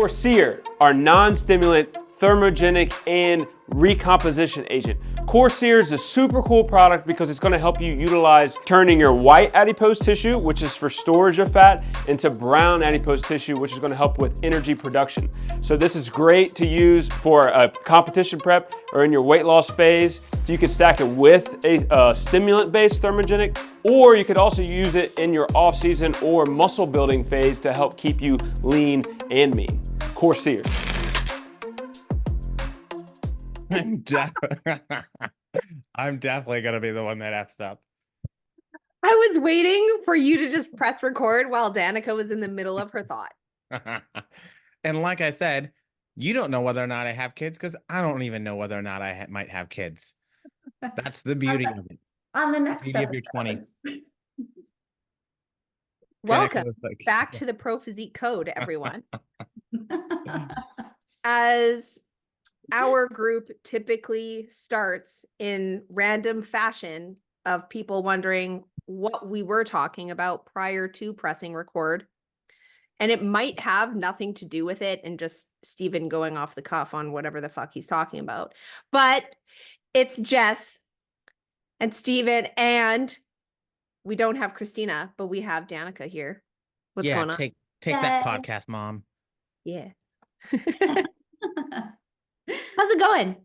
Seer, our non-stimulant, thermogenic, and recomposition agent. Seer is a super cool product because it's going to help you utilize turning your white adipose tissue, which is for storage of fat, into brown adipose tissue, which is going to help with energy production. So this is great to use for a competition prep or in your weight loss phase. So you can stack it with a stimulant-based thermogenic, or you could also use it in your off-season or muscle building phase to help keep you lean and mean. Seer. I'm definitely going to be the one that F's up. I was waiting for you to just press record while Danica was in the middle of her thought. And like I said, you don't know whether or not I have kids because I don't even know whether or not I might have kids. That's the beauty of it. On the next Beauty of your 20s. Welcome back to the Pro Physique Code, everyone. As our group typically starts in random fashion of people wondering what we were talking about prior to pressing record. And it might have nothing to do with it and just Steven going off the cuff on whatever the fuck he's talking about. But it's Jess and Steven, and we don't have Christina, but we have Danica here. What's going on? Take that podcast, Mom. Yeah. How's it going,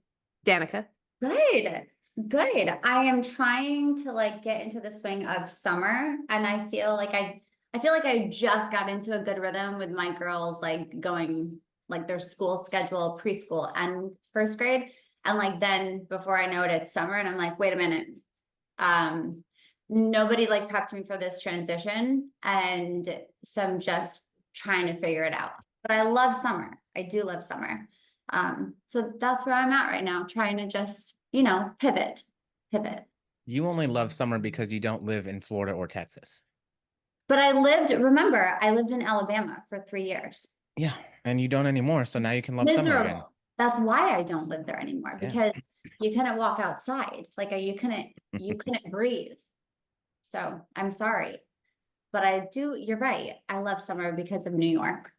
Danica? Good. I am trying to get into the swing of summer, and I feel like I just got into a good rhythm with my girls going their school schedule, preschool and first grade. And then before I know it, it's summer and I'm like, wait a minute. Nobody prepped me for this transition. And so I'm just trying to figure it out. But I love summer. I do love summer. So that's where I'm at right now, trying to just, pivot. You only love summer because you don't live in Florida or Texas. But I lived in Alabama for 3 years. Yeah, and you don't anymore. So now you can love summer again. That's why I don't live there anymore, because you couldn't walk outside. You couldn't breathe. So I'm sorry, but you're right. I love summer because of New York.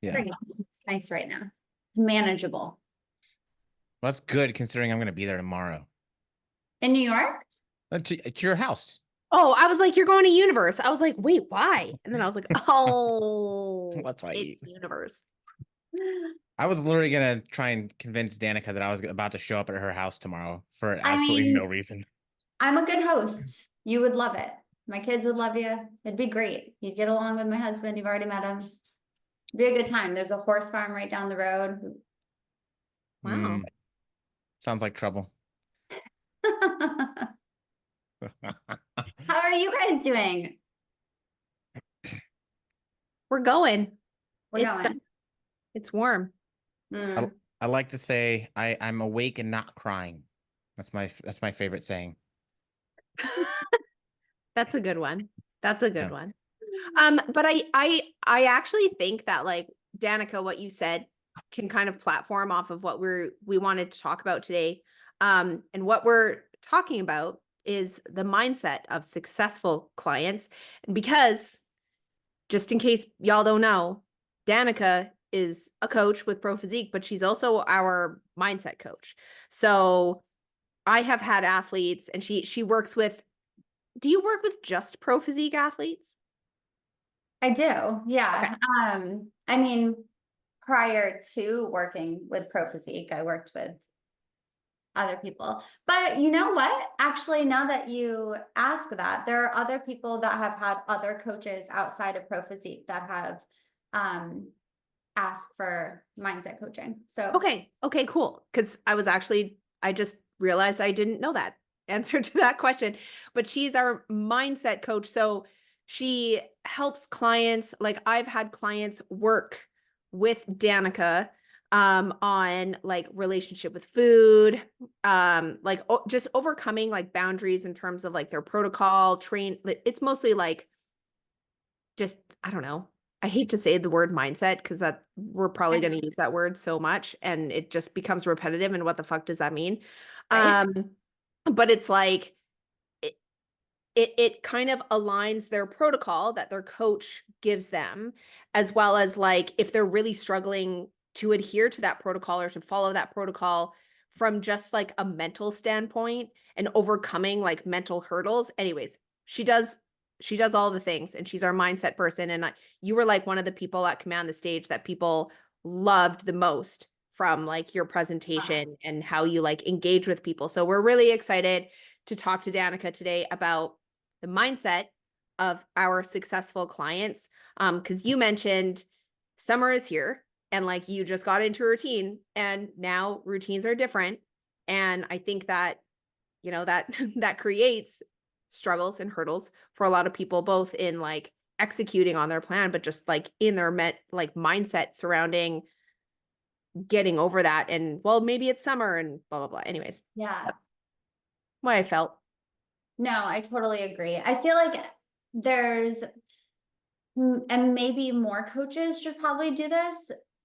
Yeah. It's nice right now. It's manageable. Well, that's good considering I'm going to be there tomorrow. In New York? It's your house. Oh, I was like, you're going to Universe. I was like, wait, why? And then I was like, oh, that's why it's Universe. I was literally going to try and convince Danica that I was about to show up at her house tomorrow for absolutely no reason. I'm a good host. You would love it. My kids would love you. It'd be great. You'd get along with my husband. You've already met him. It'd be a good time. There's a horse farm right down the road. Wow. Sounds like trouble. How are you guys doing? We're going. We're going. It's warm. I like to say I'm awake and not crying. That's my favorite saying. That's a good one. That's a good one. But I actually think that Danica, what you said can kind of platform off of what we wanted to talk about today. And what we're talking about is the mindset of successful clients. And because, just in case y'all don't know, Danica is a coach with Pro Physique, but she's also our mindset coach. So I have had athletes, and she works with, do you work with just Pro Physique athletes? I do. Yeah. Okay. Prior to working with Pro Physique, I worked with other people. But you know what? Actually, now that you ask that, there are other people that have had other coaches outside of Pro Physique that have asked for mindset coaching. So okay, cool. Because I just realized I didn't know that answer to that question. But she's our mindset coach. So she helps clients. I've had clients work with Danica on relationship with food, just overcoming boundaries in terms of their protocol It's mostly just, I don't know. I hate to say the word mindset because that we're probably going to use that word so much and it just becomes repetitive. And what the fuck does that mean? Right. But it's it kind of aligns their protocol that their coach gives them, as well as like if they're really struggling to adhere to that protocol or to follow that protocol from just like a mental standpoint and overcoming like mental hurdles. Anyways, she does all the things, and she's our mindset person. And you were like one of the people at Command the Stage that people loved the most from like your presentation and how you like engage with people. So we're really excited to talk to Danica today about the mindset of our successful clients. Because you mentioned summer is here and like you just got into a routine and now routines are different. And I think that, you know, that that creates struggles and hurdles for a lot of people, both in like executing on their plan, but just like in their like mindset surrounding getting over that. And well, maybe it's summer and blah, blah, blah. Anyways, Yeah. that's what I felt. No, I totally agree. I feel like there's, and maybe more coaches should probably do this.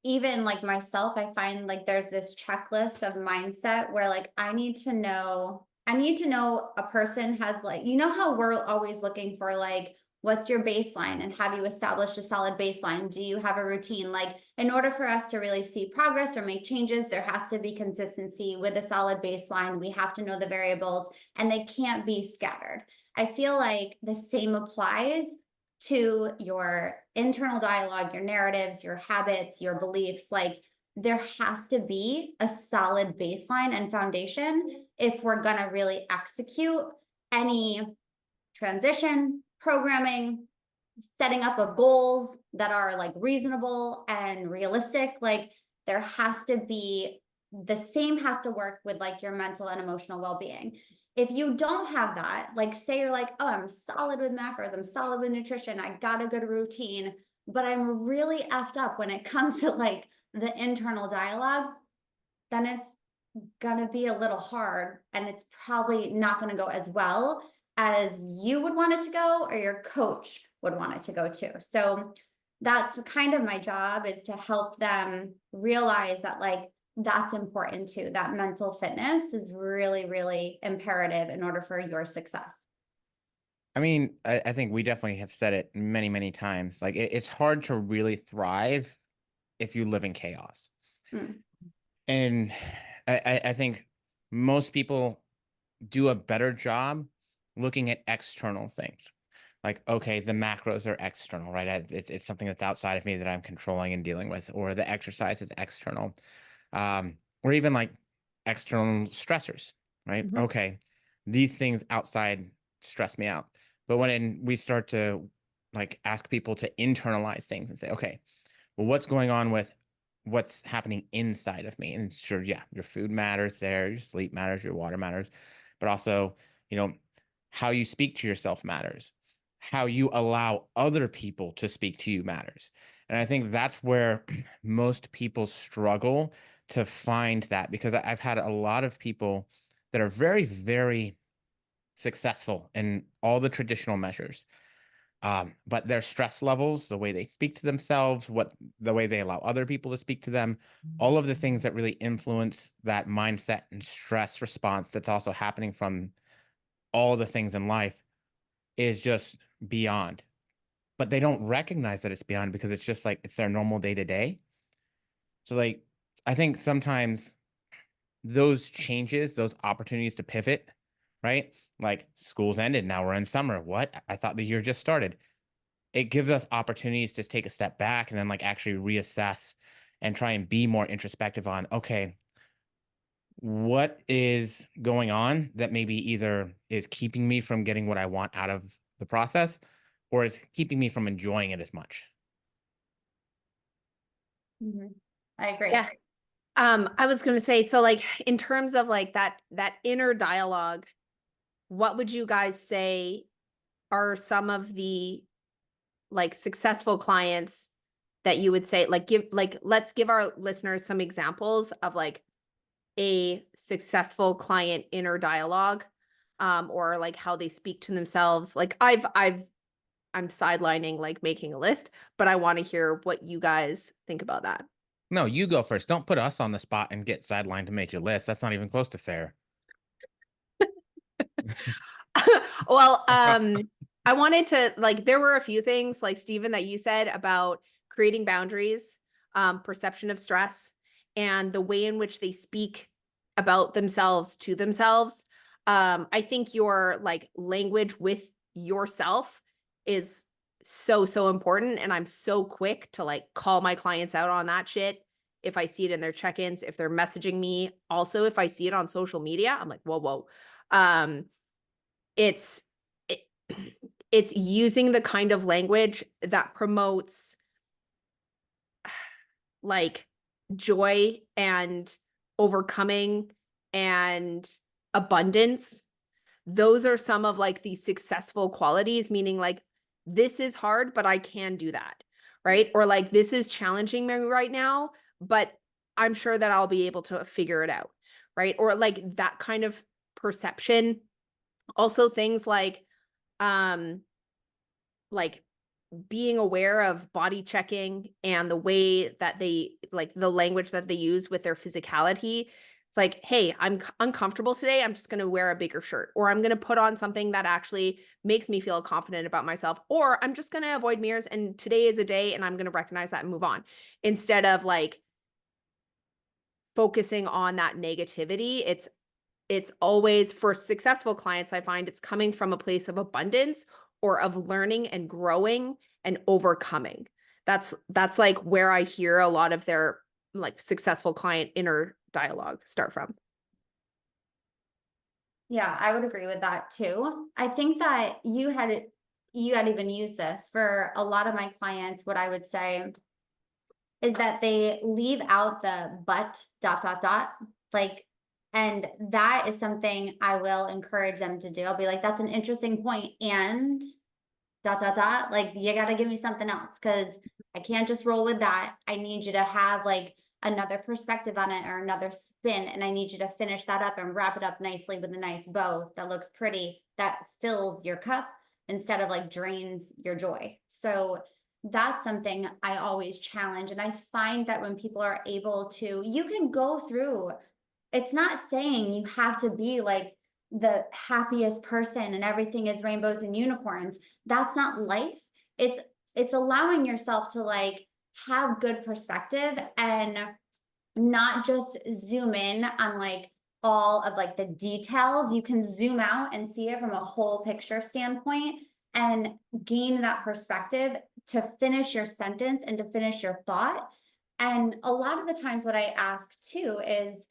Even like myself, I find like there's this checklist of mindset where like I need to know a person has like, you know how we're always looking for like, what's your baseline and have you established a solid baseline? Do you have a routine? Like in order for us to really see progress or make changes, there has to be consistency with a solid baseline. We have to know the variables and they can't be scattered. I feel like the same applies to your internal dialogue, your narratives, your habits, your beliefs. Like there has to be a solid baseline and foundation if we're going to really execute any transition, programming, setting up of goals that are like reasonable and realistic. Like there has to be, the same has to work with like your mental and emotional well-being. If you don't have that, like say you're like, oh, I'm solid with macros, I'm solid with nutrition, I got a good routine, but I'm really effed up when it comes to like the internal dialogue, then it's gonna be a little hard and it's probably not gonna go as well as you would want it to go or your coach would want it to go too. So that's kind of my job, is to help them realize that like that's important too. That mental fitness is really, really imperative in order for your success. I mean, I think we definitely have said it many, many times. Like it's hard to really thrive if you live in chaos. Mm. And I think most people do a better job looking at external things. Like, okay, the macros are external, right? It's something that's outside of me that I'm controlling and dealing with, or the exercise is external. Or even like external stressors, right? Mm-hmm. Okay, these things outside stress me out. But when we start to like ask people to internalize things and say, okay, well, what's going on with what's happening inside of me? And sure, yeah, your food matters there, your sleep matters, your water matters, but also, you know, how you speak to yourself matters. How you allow other people to speak to you matters. And I think that's where most people struggle to find that, because I've had a lot of people that are very, very successful in all the traditional measures. But their stress levels, the way they speak to themselves, the way they allow other people to speak to them, all of the things that really influence that mindset and stress response that's also happening from all the things in life is just beyond. But they don't recognize that it's beyond because it's just like it's their normal day to day. So like I think sometimes those changes, those opportunities to pivot, right? Like school's ended, now we're in summer. What? I thought the year just started. It gives us opportunities to take a step back and then like actually reassess and try and be more introspective on, okay, what is going on that maybe either is keeping me from getting what I want out of the process or is keeping me from enjoying it as much. Mm-hmm. I agree. Yeah. I was going to say, so like in terms of like that inner dialogue, what would you guys say are some of the like successful clients that you would say, like let's give our listeners some examples of like a successful client inner dialogue, or like how they speak to themselves. Like I'm sidelining like making a list, but I want to hear what you guys think about that. No, you go first. Don't put us on the spot and get sidelined to make your list. That's not even close to fair. Well, I wanted to like, there were a few things like Stephen that you said about creating boundaries, perception of stress, and the way in which they speak about themselves to themselves. I think your like language with yourself is so important. And I'm so quick to like call my clients out on that shit. If I see it in their check-ins, if they're messaging me, also if I see it on social media, I'm like, whoa. Um, it's it, it's using the kind of language that promotes like joy and overcoming and abundance. Those are some of like the successful qualities, meaning like this is hard, but I can do that, right? Or like this is challenging me right now, but I'm sure that I'll be able to figure it out, right? Or like that kind of perception. Also things um like being aware of body checking and the way that they like the language that they use with their physicality. It's like, hey, I'm uncomfortable today. I'm just going to wear a bigger shirt, or I'm going to put on something that actually makes me feel confident about myself, or I'm just going to avoid mirrors. And today is a day and I'm going to recognize that and move on, instead of like focusing on that negativity. It's always, for successful clients, I find it's coming from a place of abundance or of learning and growing and overcoming. That's like where I hear a lot of their like successful client inner dialogue start from. Yeah, I would agree with that too. I think that you had even used this for a lot of my clients. What I would say is that they leave out the but ... like, and that is something I will encourage them to do. I'll be like, that's an interesting point, and ... like, you got to give me something else, because I can't just roll with that. I need you to have like another perspective on it or another spin, and I need you to finish that up and wrap it up nicely with a nice bow that looks pretty, that fills your cup instead of like drains your joy. So that's something I always challenge. And I find that when people are able to, you can go through, it's not saying you have to be like the happiest person and everything is rainbows and unicorns. That's not life. It's allowing yourself to like have good perspective and not just zoom in on like all of like the details. You can zoom out and see it from a whole picture standpoint and gain that perspective to finish your sentence and to finish your thought. And a lot of the times what I ask too is,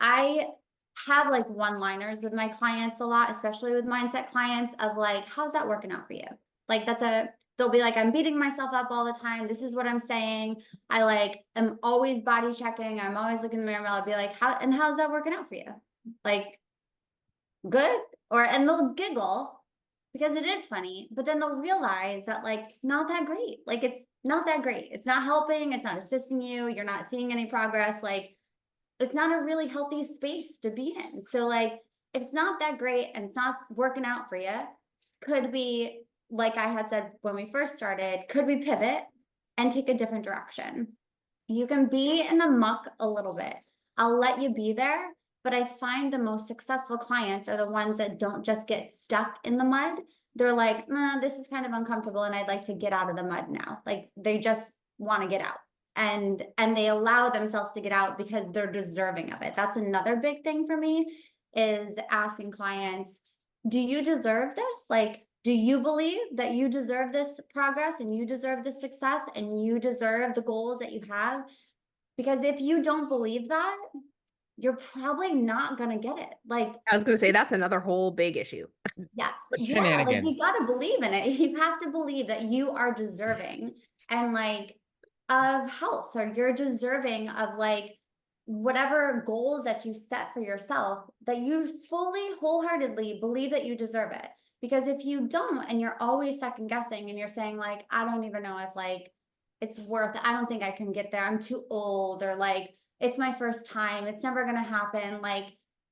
I have like one-liners with my clients a lot, especially with mindset clients, of like, how's that working out for you? Like they'll be like, I'm beating myself up all the time. This is what I'm saying. I like, am always body checking. I'm always looking in the mirror. I'll be like, how's that working out for you? Like, good? And they'll giggle because it is funny, but then they'll realize that like, not that great. Like, it's not that great. It's not helping. It's not assisting you. You're not seeing any progress. Like, it's not a really healthy space to be in. So like, if it's not that great and it's not working out for you, could we, like I had said when we first started, could we pivot and take a different direction? You can be in the muck a little bit. I'll let you be there, but I find the most successful clients are the ones that don't just get stuck in the mud. They're like, nah, this is kind of uncomfortable and I'd like to get out of the mud now. Like, they just want to get out. And they allow themselves to get out because they're deserving of it. That's another big thing for me, is asking clients, do you deserve this? Like, do you believe that you deserve this progress and you deserve this success and you deserve the goals that you have? Because if you don't believe that, you're probably not going to get it. Like, I was going to say, that's another whole big issue. yes. The Yeah, like, shenanigans. you got to believe in it. You have to believe that you are deserving and like of health, or you're deserving of like whatever goals that you set for yourself, that you fully wholeheartedly believe that you deserve it. Because if you don't, and you're always second guessing and you're saying like, I don't even know if like it's worth it. I don't think I can get there. I'm too old, or like, it's my first time. It's never going to happen. Like,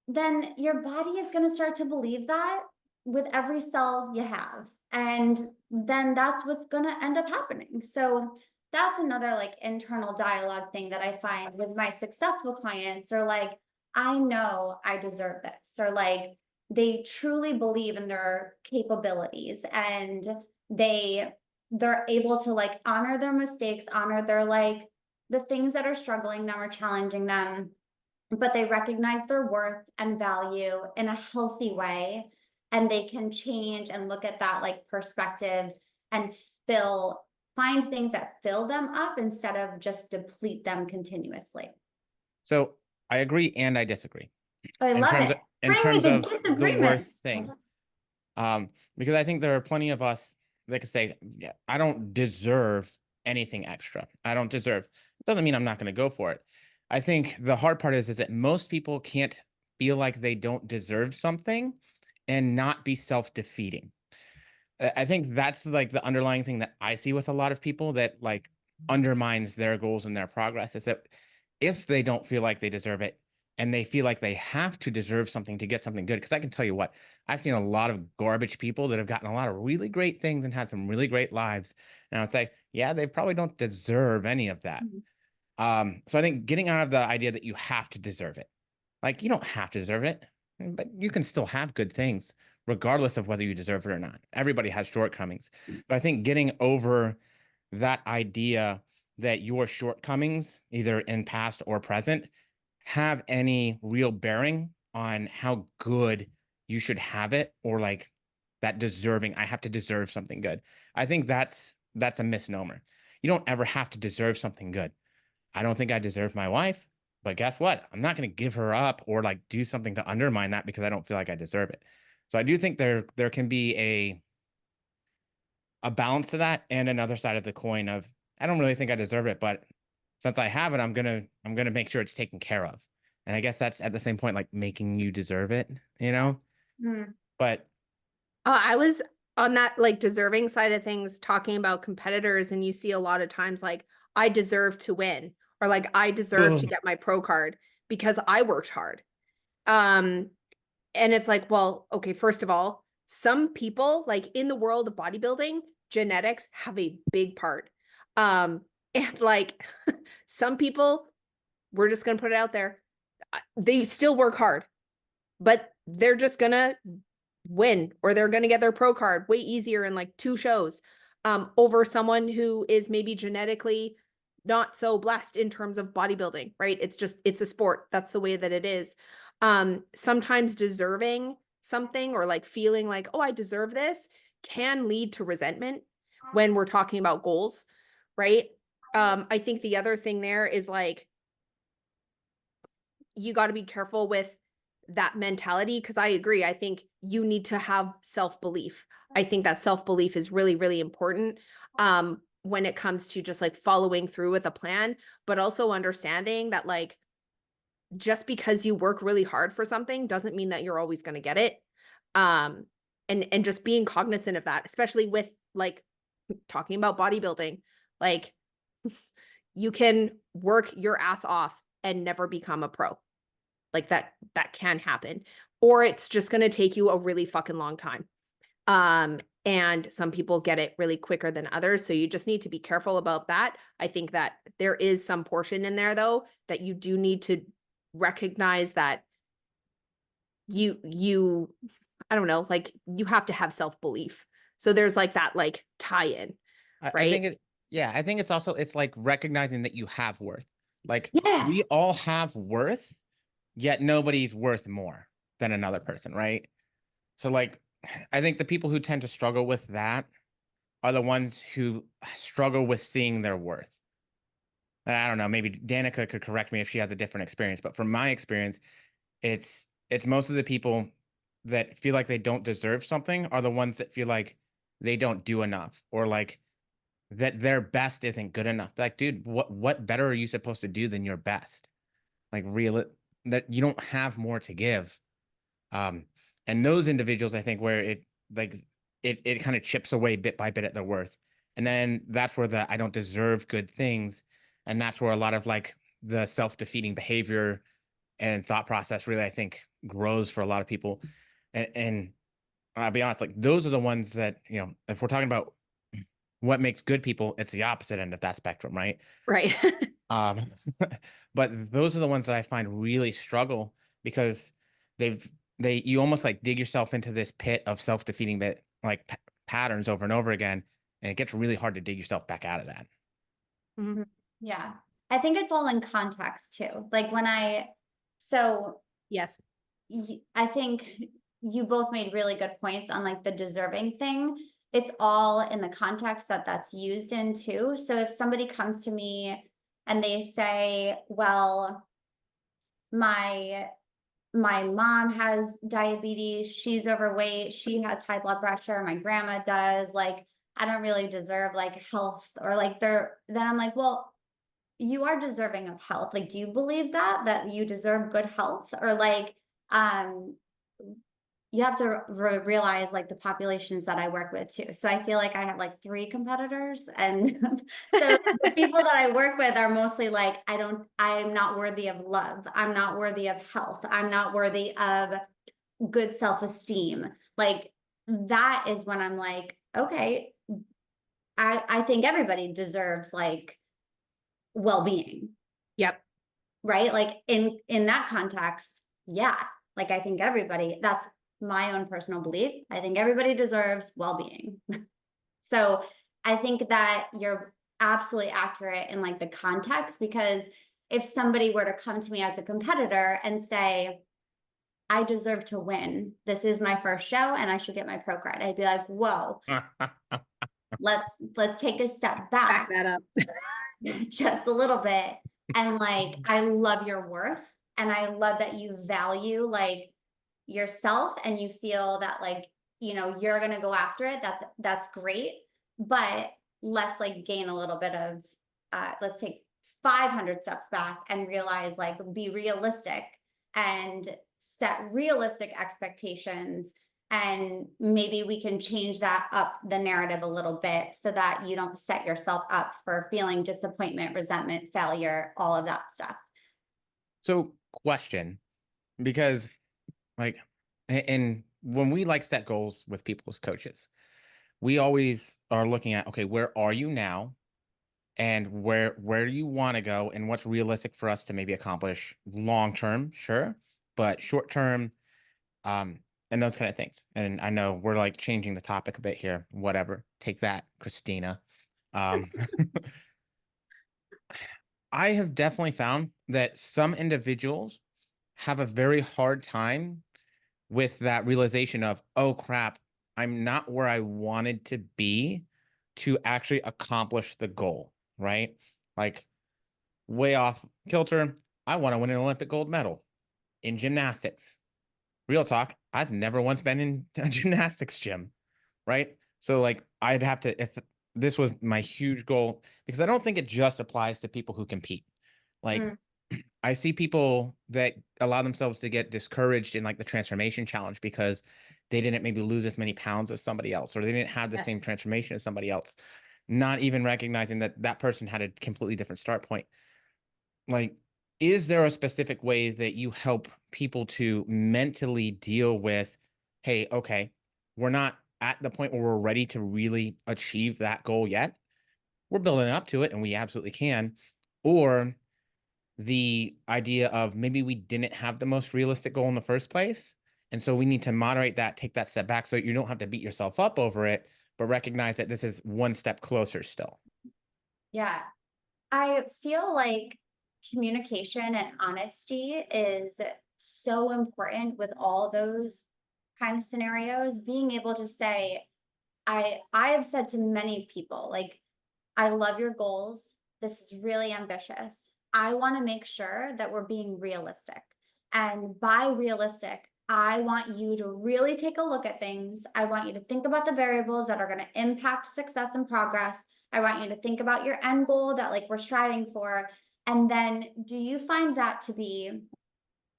then your body is going to start to believe that with every cell you have. And then that's what's going to end up happening. So that's another like internal dialogue thing that I find with my successful clients. Are like, I know I deserve this, or like, they truly believe in their capabilities, and they're able to like honor their mistakes, honor their like the things that are struggling them or challenging them, but they recognize their worth and value in a healthy way, and they can change and look at that like perspective and find things that fill them up instead of just deplete them continuously. So I agree and I disagree I in love terms it. of in terms Friendly of the disagreements. worth thing. Because I think there are plenty of us that could say, yeah, I don't deserve anything extra. I don't deserve. It doesn't mean I'm not going to go for it. I think the hard part is that most people can't feel like they don't deserve something and not be self-defeating. I think that's like the underlying thing that I see with a lot of people that like undermines their goals and their progress, is that if they don't feel like they deserve it and they feel like they have to deserve something to get something good, because I can tell you what, I've seen a lot of garbage people that have gotten a lot of really great things and had some really great lives. And I would say, yeah, they probably don't deserve any of that. So I think getting out of the idea that you have to deserve it, like you don't have to deserve it, but you can still have good things regardless of whether you deserve it or not. Everybody has shortcomings. But I think getting over that idea that your shortcomings, either in past or present, have any real bearing on how good you should have it, or like that deserving, I have to deserve something good. I think that's a misnomer. You don't ever have to deserve something good. I don't think I deserve my wife, but guess what? I'm not going to give her up or like do something to undermine that because I don't feel like I deserve it. So I do think there can be a balance to that, and another side of the coin of I don't really think I deserve it, but since I have it, I'm gonna make sure it's taken care of. And I guess that's at the same point like making you deserve it, you know? But I was on that like deserving side of things talking about competitors, and you see a lot of times like I deserve to win, or like I deserve to ugh, get my pro card because I worked hard. Um and it's like, well, okay, first of all, some people like in the world of bodybuilding, genetics have a big part. And like some people, we're just going to put it out there, they still work hard, but they're just going to win, or they're going to get their pro card way easier in like 2 shows over someone who is maybe genetically not so blessed in terms of bodybuilding, right? It's a sport. That's the way that it is. Sometimes deserving something or like feeling like, oh, I deserve this can lead to resentment when we're talking about goals, right? I think the other thing there is like, you got to be careful with that mentality, because I agree. I think you need to have self-belief. I think that self-belief is really, really important when it comes to just like following through with a plan, but also understanding that like just because you work really hard for something doesn't mean that you're always going to get it. And just being cognizant of that, especially with like talking about bodybuilding, like you can work your ass off and never become a pro. Like that can happen, or it's just going to take you a really fucking long time. And some people get it really quicker than others. So you just need to be careful about that. I think that there is some portion in there though, that you do need to recognize that you, I don't know, like you have to have self-belief. So there's like that, like tie-in, I right? think I think it's also, it's like recognizing that you have worth. Like Yeah. we all have worth, yet nobody's worth more than another person, right? So like I think the people who tend to struggle with that are the ones who struggle with seeing their worth. And I don't know, maybe Danica could correct me if she has a different experience, but from my experience, it's most of the people that feel like they don't deserve something are the ones that feel like they don't do enough, or like that their best isn't good enough. Like, dude, what better are you supposed to do than your best? Like real that you don't have more to give. Um, and those individuals, I think, where it like it kind of chips away bit by bit at their worth. And then that's where the I don't deserve good things. And that's where a lot of like the self-defeating behavior and thought process really, I think, grows for a lot of people. And I'll be honest, like those are the ones that, you know, if we're talking about what makes good people, it's the opposite end of that spectrum, right? Right. Um, but those are the ones that I find really struggle because they've you almost like dig yourself into this pit of self-defeating like patterns over and over again, and it gets really hard to dig yourself back out of that. Yeah. I think it's all in context too. Like Yes. I think you both made really good points on like the deserving thing. It's all in the context that that's used in too. So if somebody comes to me and they say, well, my mom has diabetes, she's overweight, she has high blood pressure, my grandma does, like, I don't really deserve like health, or like then I'm like, well, you are deserving of health. Like, do you believe that you deserve good health? Or like, you have to realize like the populations that I work with too. So I feel like I have like 3 competitors, and so the people that I work with are mostly like, I'm not worthy of love. I'm not worthy of health. I'm not worthy of good self-esteem. Like, that is when I'm like, okay, I think everybody deserves like well-being. Yep. Right? Like in that context, yeah. Like, I think that's my own personal belief. I think everybody deserves well-being. So I think that you're absolutely accurate in like the context, because if somebody were to come to me as a competitor and say, I deserve to win, this is my first show and I should get my pro card, I'd be like, whoa, let's take a step Back back that up. just a little bit. And like, I love your worth, and I love that you value like yourself, and you feel that like, you're going to go after it. That's great. But let's like gain a little bit of, let's take 500 steps back and realize, like, be realistic and set realistic expectations. And maybe we can change that up the narrative a little bit so that you don't set yourself up for feeling disappointment, resentment, failure, all of that stuff. So question, because like, and when we like set goals with people as coaches, we always are looking at, okay, where are you now? And where do you want to go, and what's realistic for us to maybe accomplish long term, sure, but short term, and those kind of things. And I know we're like changing the topic a bit here. Whatever, take that, Christina. I have definitely found that some individuals have a very hard time with that realization of, oh crap, I'm not where I wanted to be to actually accomplish the goal, right? Like, way off kilter. I want to win an Olympic gold medal in gymnastics. Real talk, I've never once been in a gymnastics gym, right? So like, I'd have to, if this was my huge goal, because I don't think it just applies to people who compete. Like, I see people that allow themselves to get discouraged in like the transformation challenge because they didn't maybe lose as many pounds as somebody else, or they didn't have the same transformation as somebody else, not even recognizing that that person had a completely different start point. Like, is there a specific way that you help people to mentally deal with, hey, okay, we're not at the point where we're ready to really achieve that goal yet. We're building up to it and we absolutely can. Or the idea of maybe we didn't have the most realistic goal in the first place. And so we need to moderate that, take that step back so you don't have to beat yourself up over it, but recognize that this is one step closer still. Yeah. I feel like communication and honesty is so important with all those kind of scenarios. Being able to say, I have said to many people, like, I love your goals. This is really ambitious. I want to make sure that we're being realistic. And by realistic, I want you to really take a look at things. I want you to think about the variables that are going to impact success and progress. I want you to think about your end goal that like we're striving for. And then, do you find that to be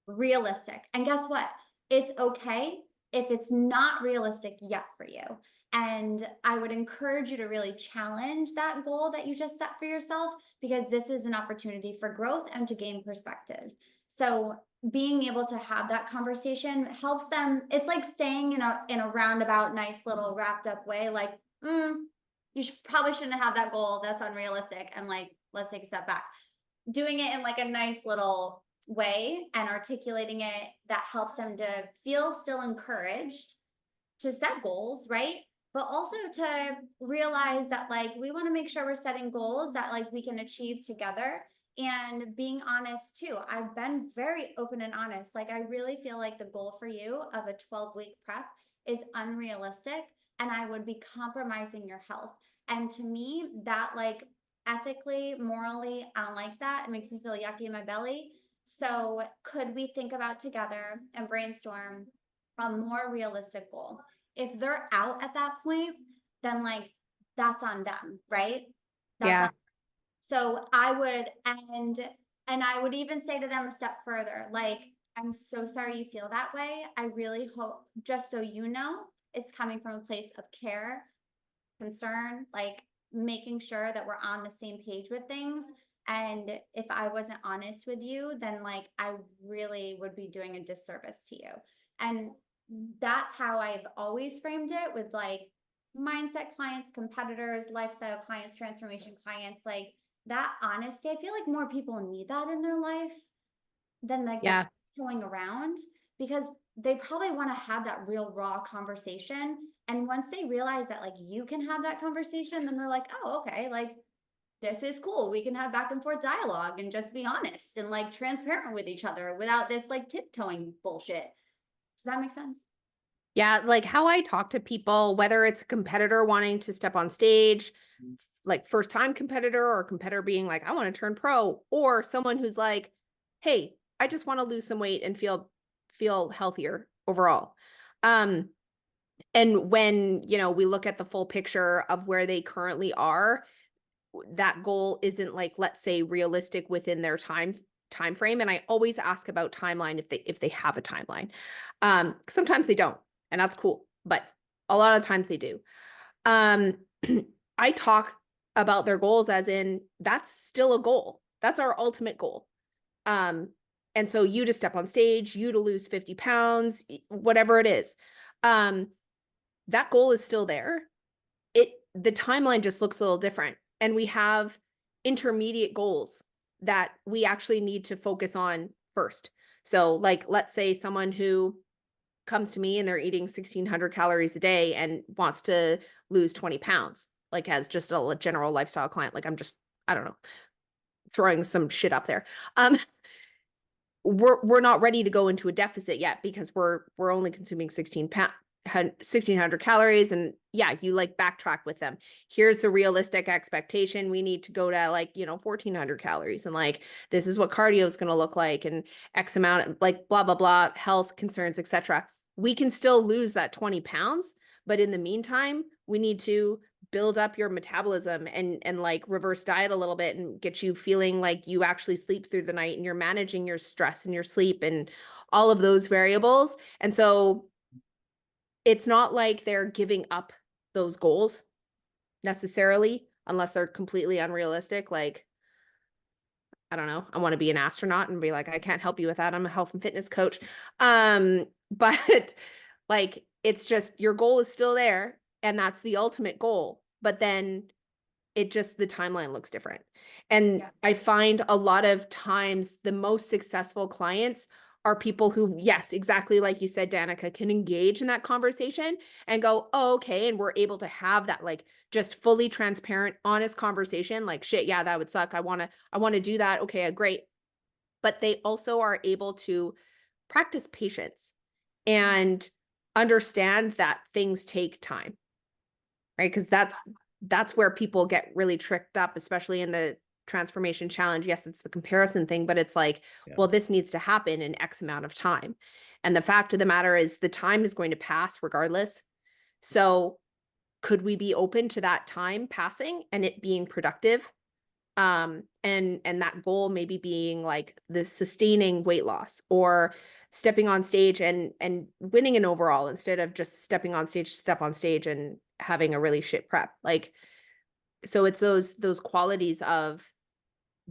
realistic? And guess what? It's okay if it's not realistic yet for you. And I would encourage you to really challenge that goal that you just set for yourself, because this is an opportunity for growth and to gain perspective. So being able to have that conversation helps them. It's like saying in a roundabout, nice little wrapped up way, like, you probably shouldn't have that goal. That's unrealistic. And like, let's take a step back. Doing it in like a nice little way and articulating it that helps them to feel still encouraged to set goals, right? But also to realize that like we want to make sure we're setting goals that like we can achieve together, and being honest too. I've been very open and honest. Like I really feel like the goal for you of a 12-week prep is unrealistic, and I would be compromising your health. And to me, that like ethically, morally, I don't like that. It makes me feel yucky in my belly. So could we think about together and brainstorm a more realistic goal? If they're out at that point, then like that's on them, right? That's Yeah. on. So I would, and I would even say to them a step further, like, I'm so sorry you feel that way. I really hope, just so you know, it's coming from a place of care, concern, like making sure that we're on the same page with things. And if I wasn't honest with you, then like I really would be doing a disservice to you. And that's how I've always framed it with like mindset clients, competitors, lifestyle clients, transformation clients, like that honesty. I feel like more people need that in their life than like Yeah. tiptoeing around, because they probably want to have that real raw conversation. And once they realize that like you can have that conversation, then they're like, oh, okay, like this is cool. We can have back and forth dialogue and just be honest and like transparent with each other without this like tiptoeing bullshit. Does that make sense? Yeah, like how I talk to people, whether it's a competitor wanting to step on stage, like first time competitor, or competitor being like, I want to turn pro, or someone who's like, hey, I just want to lose some weight and feel healthier overall. And when, we look at the full picture of where they currently are, that goal isn't like, let's say, realistic within their time frame. And I always ask about timeline if they have a timeline. Sometimes they don't, and that's cool, but a lot of times they do. I talk about their goals as in that's still a goal. That's our ultimate goal. And so you to step on stage, you to lose 50 pounds, whatever it is. That goal is still there. The timeline just looks a little different. And we have intermediate goals that we actually need to focus on first. So like, let's say someone who comes to me and they're eating 1,600 calories a day and wants to lose 20 pounds, like as just a general lifestyle client. Like I'm just, I don't know, throwing some shit up there. We're not ready to go into a deficit yet because we're only consuming 1,600 calories. And yeah, you like backtrack with them. Here's the realistic expectation. We need to go to like, 1,400 calories. And like, this is what cardio is going to look like, and X amount, like blah, blah, blah, health concerns, etc. We can still lose that 20 pounds. But in the meantime, we need to build up your metabolism and like reverse diet a little bit and get you feeling like you actually sleep through the night and you're managing your stress and your sleep and all of those variables. And so it's not like they're giving up those goals necessarily, unless they're completely unrealistic. Like, I don't know, I want to be an astronaut and be like, I can't help you with that. I'm a health and fitness coach. But like, it's just your goal is still there and that's the ultimate goal. But then the timeline looks different. And Yeah. I find a lot of times the most successful clients are people who, yes, exactly like you said, Danica, can engage in that conversation and go, oh, okay. And we're able to have that like just fully transparent, honest conversation. Like, shit, yeah, that would suck. I want to do that. Okay, great. But they also are able to practice patience and understand that things take time, right? Because that's where people get really tricked up, especially in the transformation challenge. Yes, it's the comparison thing, but it's like, well, this needs to happen in X amount of time. And the fact of the matter is the time is going to pass regardless. So could we be open to that time passing and it being productive? And that goal maybe being like the sustaining weight loss, or stepping on stage and winning an overall instead of just stepping on stage to step on stage and having a really shit prep. Like, so it's those qualities of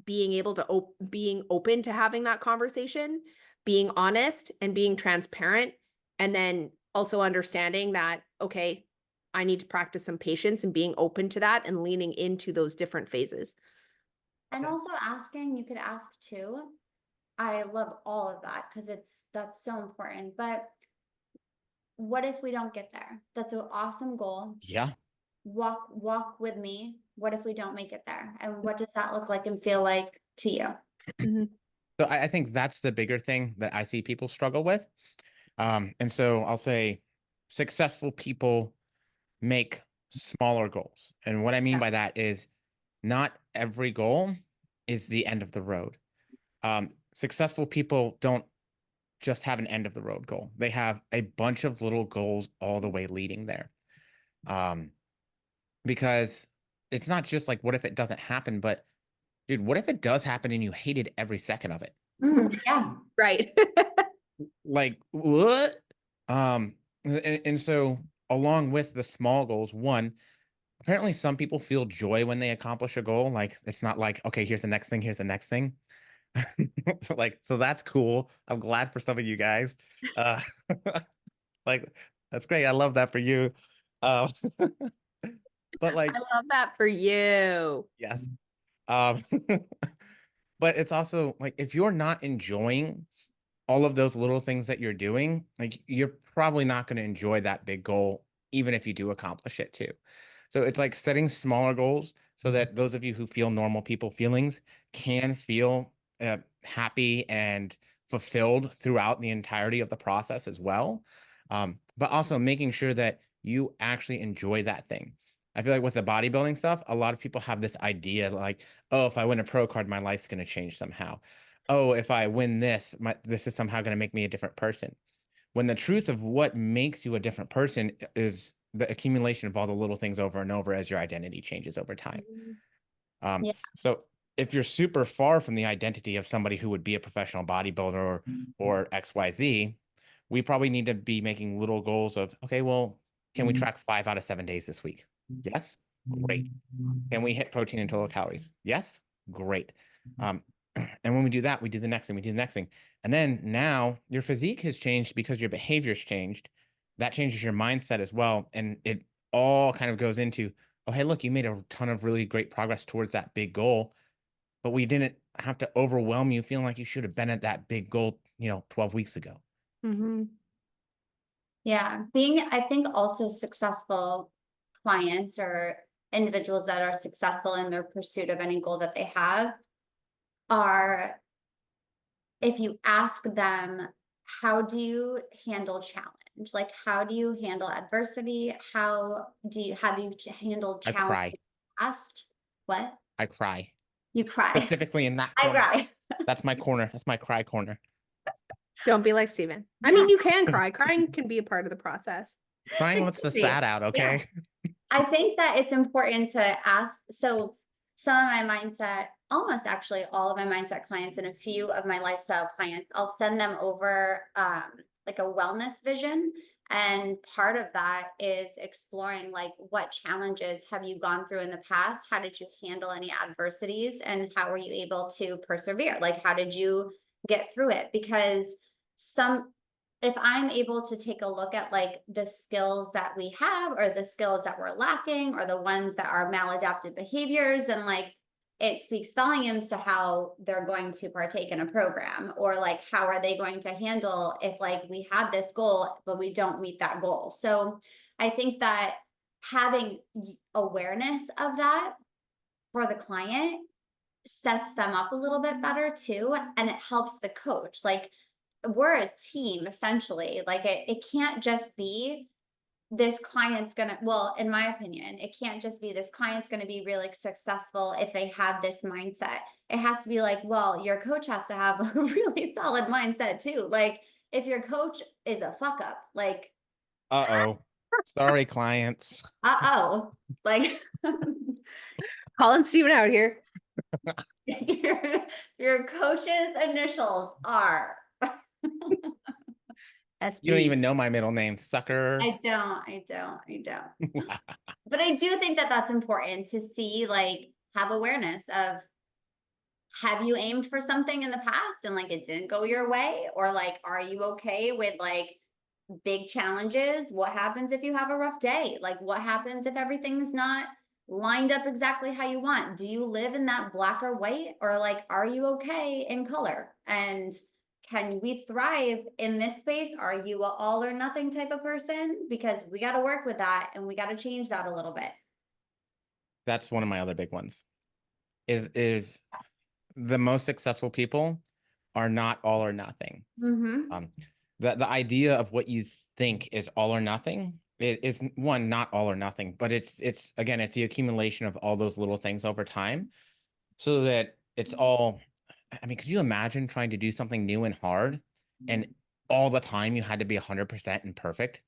being able to being open to having that conversation, being honest and being transparent, and then also understanding that, okay, I need to practice some patience and being open to that and leaning into those different phases. And also asking, you could ask too, I love all of that because that's so important. But what if we don't get there? That's an awesome goal. Yeah. Walk with me. What if we don't make it there? And what does that look like and feel like to you? Mhm. So I think that's the bigger thing that I see people struggle with. And so I'll say successful people make smaller goals. And what I mean Yeah. by that is not every goal is the end of the road. Successful people don't just have an end of the road goal. They have a bunch of little goals all the way leading there. Because it's not just like, what if it doesn't happen? But dude, what if it does happen and you hated every second of it? Yeah. Right. Like, what? And so along with the small goals, one, apparently some people feel joy when they accomplish a goal. Like, it's not like, okay, here's the next thing, here's the next thing. Like, so that's cool. I'm glad for some of you guys. Uh, like, that's great. I love that for you. Uh, but I like, love that for you. yes. Um, but it's also like, if you're not enjoying all of those little things that you're doing, like, you're probably not going to enjoy that big goal, even if you do accomplish it too. So it's like setting smaller goals so that those of you who feel normal people feelings can feel happy and fulfilled throughout the entirety of the process as well. But also making sure that you actually enjoy that thing. I feel like with the bodybuilding stuff, a lot of people have this idea like, oh, if I win a pro card, my life's going to change somehow. Oh, if I win this, this is somehow going to make me a different person. When the truth of what makes you a different person is the accumulation of all the little things over and over as your identity changes over time. Yeah. So if you're super far from the identity of somebody who would be a professional bodybuilder or XYZ, we probably need to be making little goals of, okay, well, can we track 5 out of 7 days this week? Yes, great. Can we hit protein and total calories? Yes, great. And when we do that, we do the next thing, we do the next thing. And then now your physique has changed because your behavior's changed. That changes your mindset as well. And it all kind of goes into, oh, hey, look, you made a ton of really great progress towards that big goal, but we didn't have to overwhelm you feeling like you should have been at that big goal, 12 weeks ago. Mm-hmm. Yeah. I think also successful clients or individuals that are successful in their pursuit of any goal that they have are, if you ask them, how do you handle challenge? Like, how do you handle adversity? Have you handled I challenge cry. in the past? What? I cry. You cry. Specifically in that I corner. cry. That's my corner. That's my cry corner. Don't be like Steven. I mean, you can cry. Crying can be a part of the process. Crying lets the sad out, okay? I think that it's important to ask. So some of my mindset, almost actually all of my mindset clients and a few of my lifestyle clients, I'll send them over like a wellness vision. And part of that is exploring like, what challenges have you gone through in the past? How did you handle any adversities? And how were you able to persevere? Like, how did you get through it? Because if I'm able to take a look at like the skills that we have or the skills that we're lacking or the ones that are maladaptive behaviors, then like it speaks volumes to how they're going to partake in a program, or like how are they going to handle if like we had this goal but we don't meet that goal. So I think that having awareness of that for the client sets them up a little bit better too, and it helps the coach. Like, we're a team essentially. Like, it can't just be this client's gonna, well, in my opinion, it can't just be this client's gonna be really successful if they have this mindset. It has to be like, well, your coach has to have a really solid mindset too. Like, if your coach is a fuck up, like, Uh-oh. Sorry, clients. uh-oh, like Calling Steven out here. your coach's initials are SB. You don't even know my middle name, sucker. I don't. But I do think that that's important to see, like, have awareness of, have you aimed for something in the past and like it didn't go your way? Or like, are you okay with like big challenges? What happens if you have a rough day? Like, what happens if everything's not lined up exactly how you want? Do you live in that black or white, or like, are you okay in color? And can we thrive in this space? Are you a all or nothing type of person? Because we got to work with that, and we got to change that a little bit. That's one of my other big ones. Is the most successful people are not all or nothing. Mm-hmm. The idea of what you think is all or nothing is one, not all or nothing, but it's again, it's the accumulation of all those little things over time, so that it's all. I mean, could you imagine trying to do something new and hard, and all the time you had to be 100% and perfect?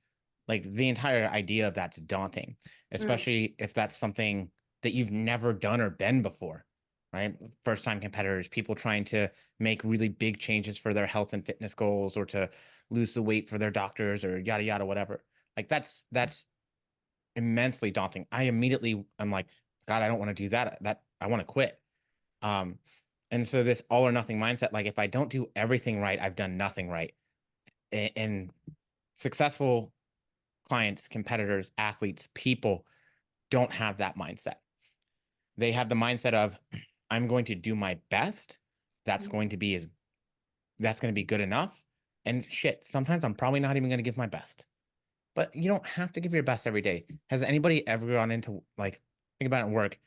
Like, the entire idea of that's daunting, especially if that's something that you've never done or been before, right? First time competitors, people trying to make really big changes for their health and fitness goals, or to lose the weight for their doctors, or yada yada whatever. Like, that's immensely daunting. I'm like, God, I don't want to do that. That I want to quit. And so this all or nothing mindset, like, if I don't do everything right, I've done nothing right. And successful clients, competitors, athletes, people don't have that mindset. They have the mindset of, I'm going to do my best. That's going to be good enough. And shit, sometimes I'm probably not even going to give my best. But you don't have to give your best every day. Has anybody ever gone into, like, think about it in work?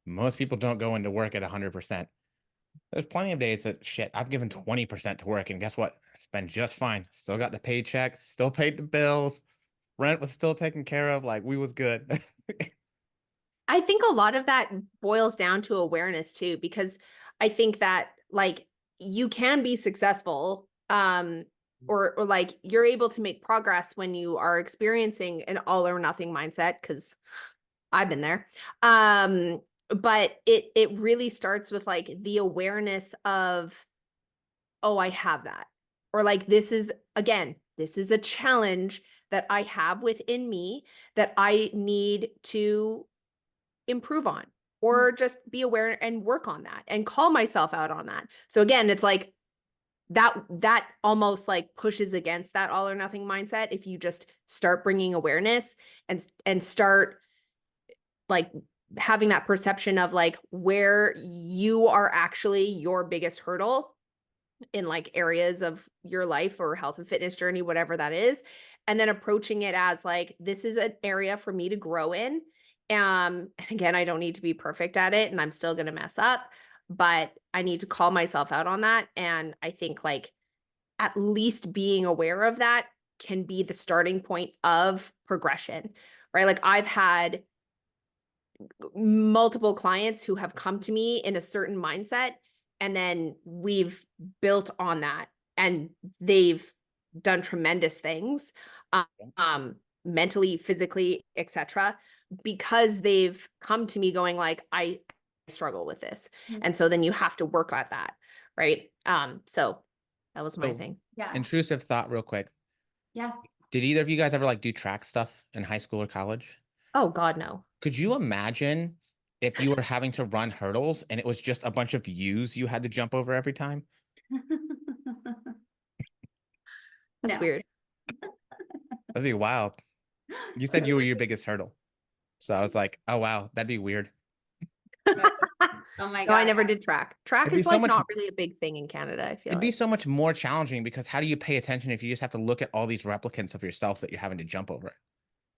Most people don't go into work at 100%. There's plenty of days that shit, I've given 20% to work, and guess what? It's been just fine. Still got the paycheck, still paid the bills, rent was still taken care of, like, we was good. I think a lot of that boils down to awareness too, because I think that like you can be successful, or like you're able to make progress when you are experiencing an all or nothing mindset, because I've been there. But it really starts with like the awareness of, oh, I have that. Or like, this is a challenge that I have within me that I need to improve on, or just be aware and work on that and call myself out on that. So again, it's like that almost like pushes against that all or nothing mindset if you just start bringing awareness and start like having that perception of like where you are actually your biggest hurdle in like areas of your life or health and fitness journey, whatever that is. And then approaching it as like, this is an area for me to grow in. And again, I don't need to be perfect at it, and I'm still going to mess up, but I need to call myself out on that. And I think like at least being aware of that can be the starting point of progression, right? Like I've had multiple clients who have come to me in a certain mindset, and then we've built on that, and they've done tremendous things, mentally, physically, etc., because they've come to me going like, I struggle with this. And so then you have to work on that, right? So that was my thing. Yeah. Intrusive thought real quick. Yeah. Did either of you guys ever like do track stuff in high school or college? Oh God, no. Could you imagine if you were having to run hurdles and it was just a bunch of U's you had to jump over every time? That's weird. That'd be wild. You said you were your biggest hurdle. So I was like, oh wow, that'd be weird. Oh my No, God. I never did track. Track It'd be is so like much- not really a big thing in Canada, I feel It'd be like. so much more challenging, because how do you pay attention if you just have to look at all these replicants of yourself that you're having to jump over?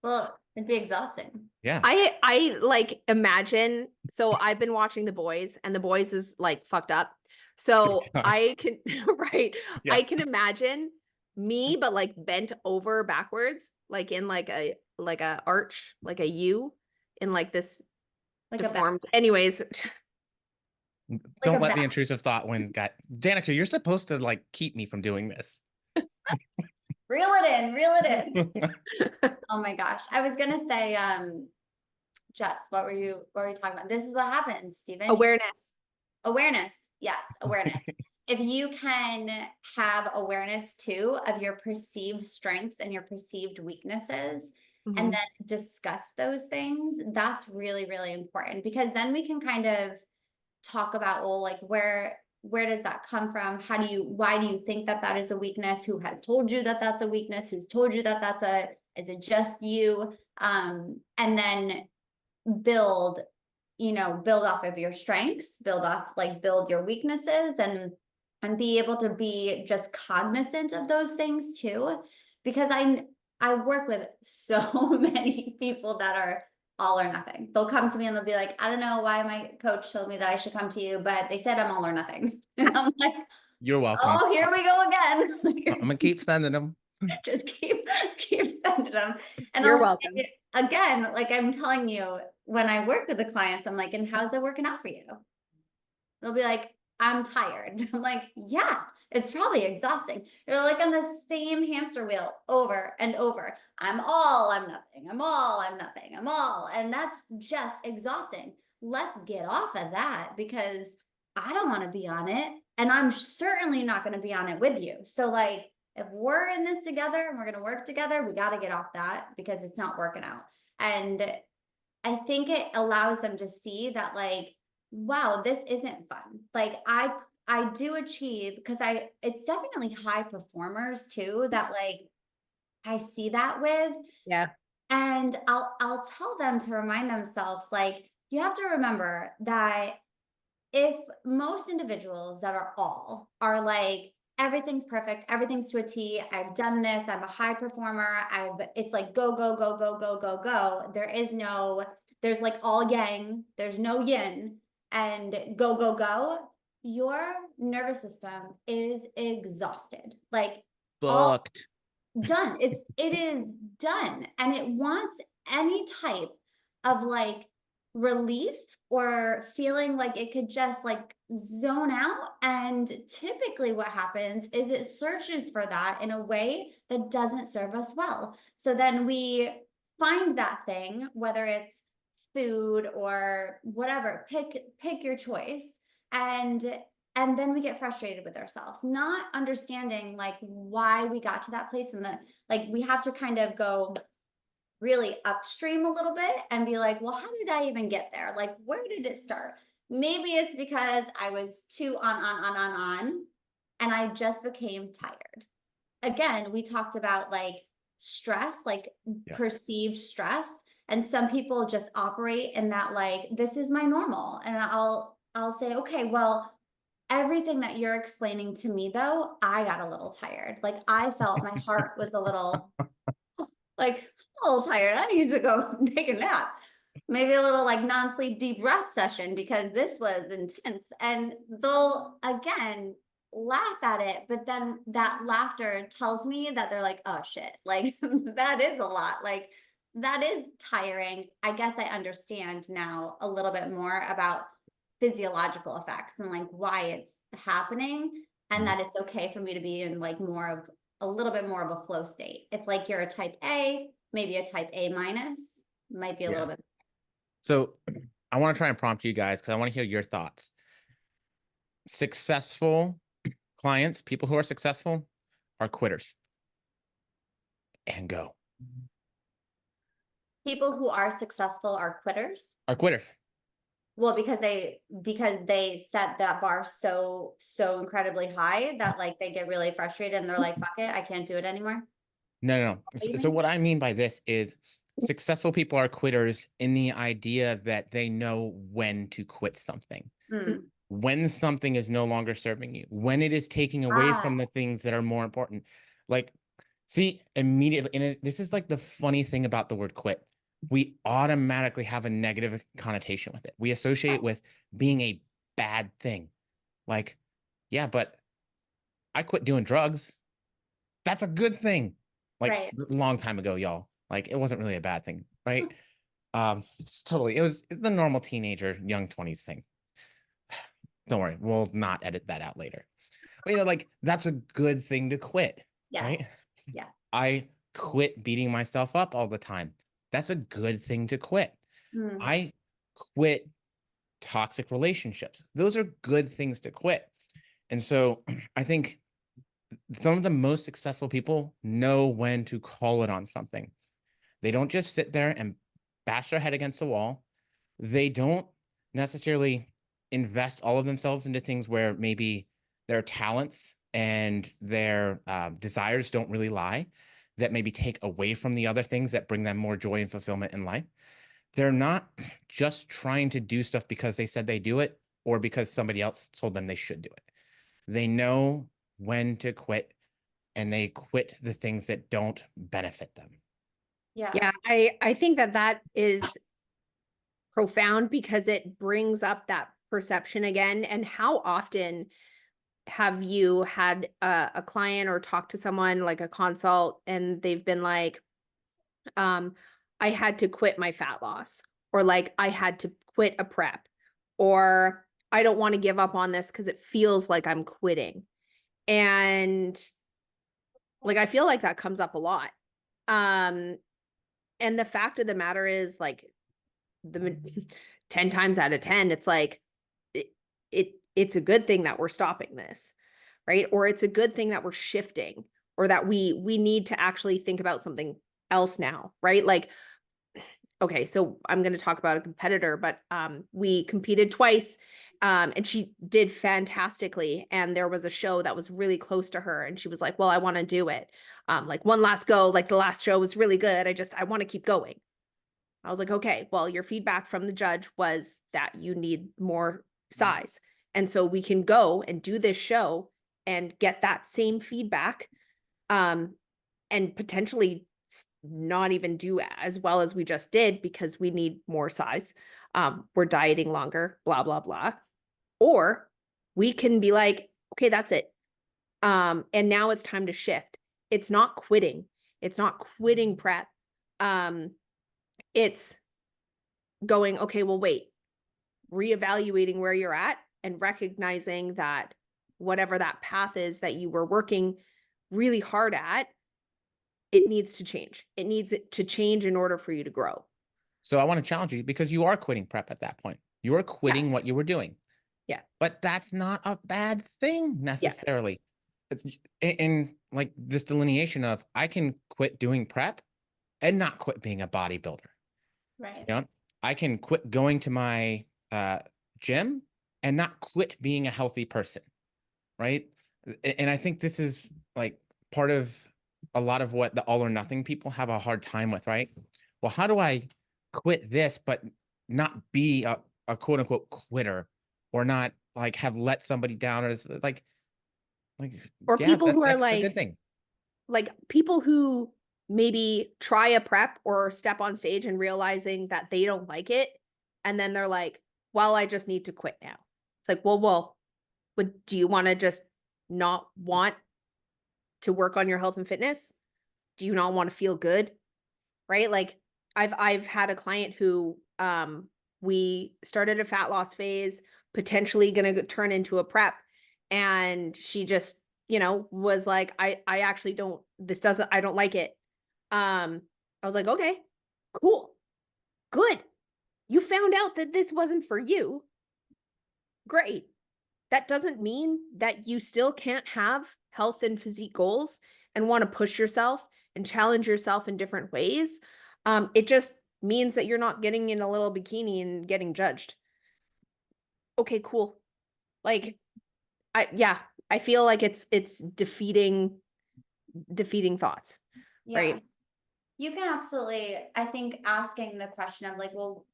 Well, it'd be exhausting. Yeah. I like imagine, so I've been watching The Boys, and The Boys is like fucked up. So Big time. I can right. Yeah. I can imagine me, but like bent over backwards, like in like a arch, like a U, in like this Like deformed. Anyways, Don't a let the bat. intrusive thought win, guy. Danica, you're supposed to like keep me from doing this. Reel it in. Oh my gosh. I was gonna say, Jess, what were you talking about? This is what happens, Stephen. awareness. Awareness. Yes, awareness. If you can have awareness too of your perceived strengths and your perceived weaknesses, Mhm. and then discuss those things, that's really, really important, because then we can kind of talk about, well, like where does that come from? Why do you think that that is a weakness? Who has told you that that's a weakness? Who's told you that is it just you? And then build, build off of your strengths, build your weaknesses, and be able to be just cognizant of those things too. Because I work with so many people that are all or nothing. They'll come to me and they'll be like, I don't know why my coach told me that I should come to you, but they said I'm all or nothing. And I'm like, You're welcome. oh, here we go again. I'm gonna keep sending them. Just keep sending them. And You're I'll welcome. say, again, like I'm telling you, when I work with the clients, I'm like, and how's it working out for you? They'll be like, I'm tired. I'm like, yeah, it's probably exhausting. You're like on the same hamster wheel over and over. I'm all, I'm nothing. I'm all, I'm nothing. I'm all. And that's just exhausting. Let's get off of that, because I don't want to be on it. And I'm certainly not going to be on it with you. So like, if we're in this together and we're going to work together, we got to get off that, because it's not working out. And I think it allows them to see that, like, wow, this isn't fun. Like I do achieve, because it's definitely high performers too that like I see that with. Yeah. And I'll tell them to remind themselves, like, you have to remember that if most individuals that are like, everything's perfect, everything's to a T, I've done this, I'm a high performer, it's like go, go, go, go, go, go, go. There's like all yang, there's no yin, and go, go, go. Your nervous system is exhausted. Like Booked. done. It is done. And it wants any type of like relief or feeling like it could just like zone out. And typically what happens is it searches for that in a way that doesn't serve us well. So then we find that thing, whether it's food or whatever, pick your choice. And then we get frustrated with ourselves, not understanding like why we got to that place. And like we have to kind of go really upstream a little bit and be like, well, how did I even get there? Like, where did it start? Maybe it's because I was too on, and I just became tired. Again, we talked about like stress, like perceived stress. And some people just operate in that, like, this is my normal. And I'll say, okay, well, everything that you're explaining to me though, I got a little tired. Like I felt my heart was a little tired. I need to go take a nap. Maybe a little like non-sleep deep rest session, because this was intense. And they'll again laugh at it, but then that laughter tells me that they're like, oh shit, like that is a lot. Like that is tiring. I guess I understand now a little bit more about physiological effects and like why it's happening, and that it's okay for me to be in like a little bit more of a flow state. If like you're a type A, maybe a type A minus might be a little bit. So I want to try and prompt you guys, because I want to hear your thoughts. Successful clients, people who are successful, are quitters. And go. People who are successful are quitters. Are quitters. Well, because they set that bar so incredibly high that like they get really frustrated and they're like, fuck it, I can't do it anymore. No. So what I mean by this is successful people are quitters in the idea that they know when to quit something. When something is no longer serving you, when it is taking away from the things that are more important. Like, see, immediately, and this is like the funny thing about the word quit. We automatically have a negative connotation with it. We associate it with being a bad thing. Like, yeah, but I quit doing drugs. That's a good thing. Like a long time ago, y'all. Like it wasn't really a bad thing, right? It was the normal teenager, young 20s thing. Don't worry, we'll not edit that out later. But like that's a good thing to quit, right? Yeah. I quit beating myself up all the time. That's a good thing to quit. I quit toxic relationships. Those are good things to quit. And so I think some of the most successful people know when to call it on something. They don't just sit there and bash their head against the wall. They don't necessarily invest all of themselves into things where maybe their talents and their desires don't really lie, that maybe take away from the other things that bring them more joy and fulfillment in life. they're not just trying to do stuff because they said they do it or because somebody else told them they should do it. They know when to quit, and they quit the things that don't benefit them. Yeah, I think that is profound because it brings up that perception again. And how often have you had a client or talked to someone like a consult and they've been like, I had to quit my fat loss, or like I had to quit a prep, or I don't want to give up on this because it feels like I'm quitting. And like I feel like that comes up a lot. And the fact of the matter is, like, the 10 times out of 10, it's like it's a good thing that we're stopping this, right? Or it's a good thing that we're shifting, or that we need to actually think about something else now, right? Like, okay, so I'm going to talk about a competitor, but we competed twice, and she did fantastically. And there was a show that was really close to her, and she was like, well, I want to do it. Like one last go, like the last show was really good. I want to keep going. I was like, okay, well, your feedback from the judge was that you need more size. And so we can go and do this show and get that same feedback, and potentially not even do as well as we just did because we need more size. We're dieting longer, blah, blah, blah. Or we can be like, okay, that's it. And now it's time to shift. It's not quitting. It's not quitting prep. It's going, okay, well, wait, reevaluating where you're at and recognizing that whatever that path is that you were working really hard at, it needs to change. It needs to change in order for you to grow. So I want to challenge you, because you are quitting prep at that point. You are quitting what you were doing. Yeah. But that's not a bad thing necessarily. It's in like this delineation of, I can quit doing prep and not quit being a bodybuilder. Right. You know, I can quit going to my gym and not quit being a healthy person. Right. And I think this is like part of a lot of what the all or nothing people have a hard time with, right? Well, how do I quit this, but not be a quote unquote quitter, or not like have let somebody down, or like, Or yeah, people who are that's a good thing. like people who maybe try a prep or step on stage and realizing that they don't like it. And then they're like, well, I just need to quit now. It's like, well, but do you want to just not want to work on your health and fitness? Do you not want to feel good? Right? Like I've had a client who we started a fat loss phase, potentially going to turn into a prep, and she just, was like, I actually don't, I don't like it. I was like, okay, cool, good. You found out that this wasn't for you. Great. That doesn't mean that you still can't have health and physique goals and want to push yourself and challenge yourself in different ways. It just means that you're not getting in a little bikini and getting judged. Okay, cool. Like, I feel like it's defeating thoughts, Yeah. right? You can absolutely, I think, asking the question of like, well,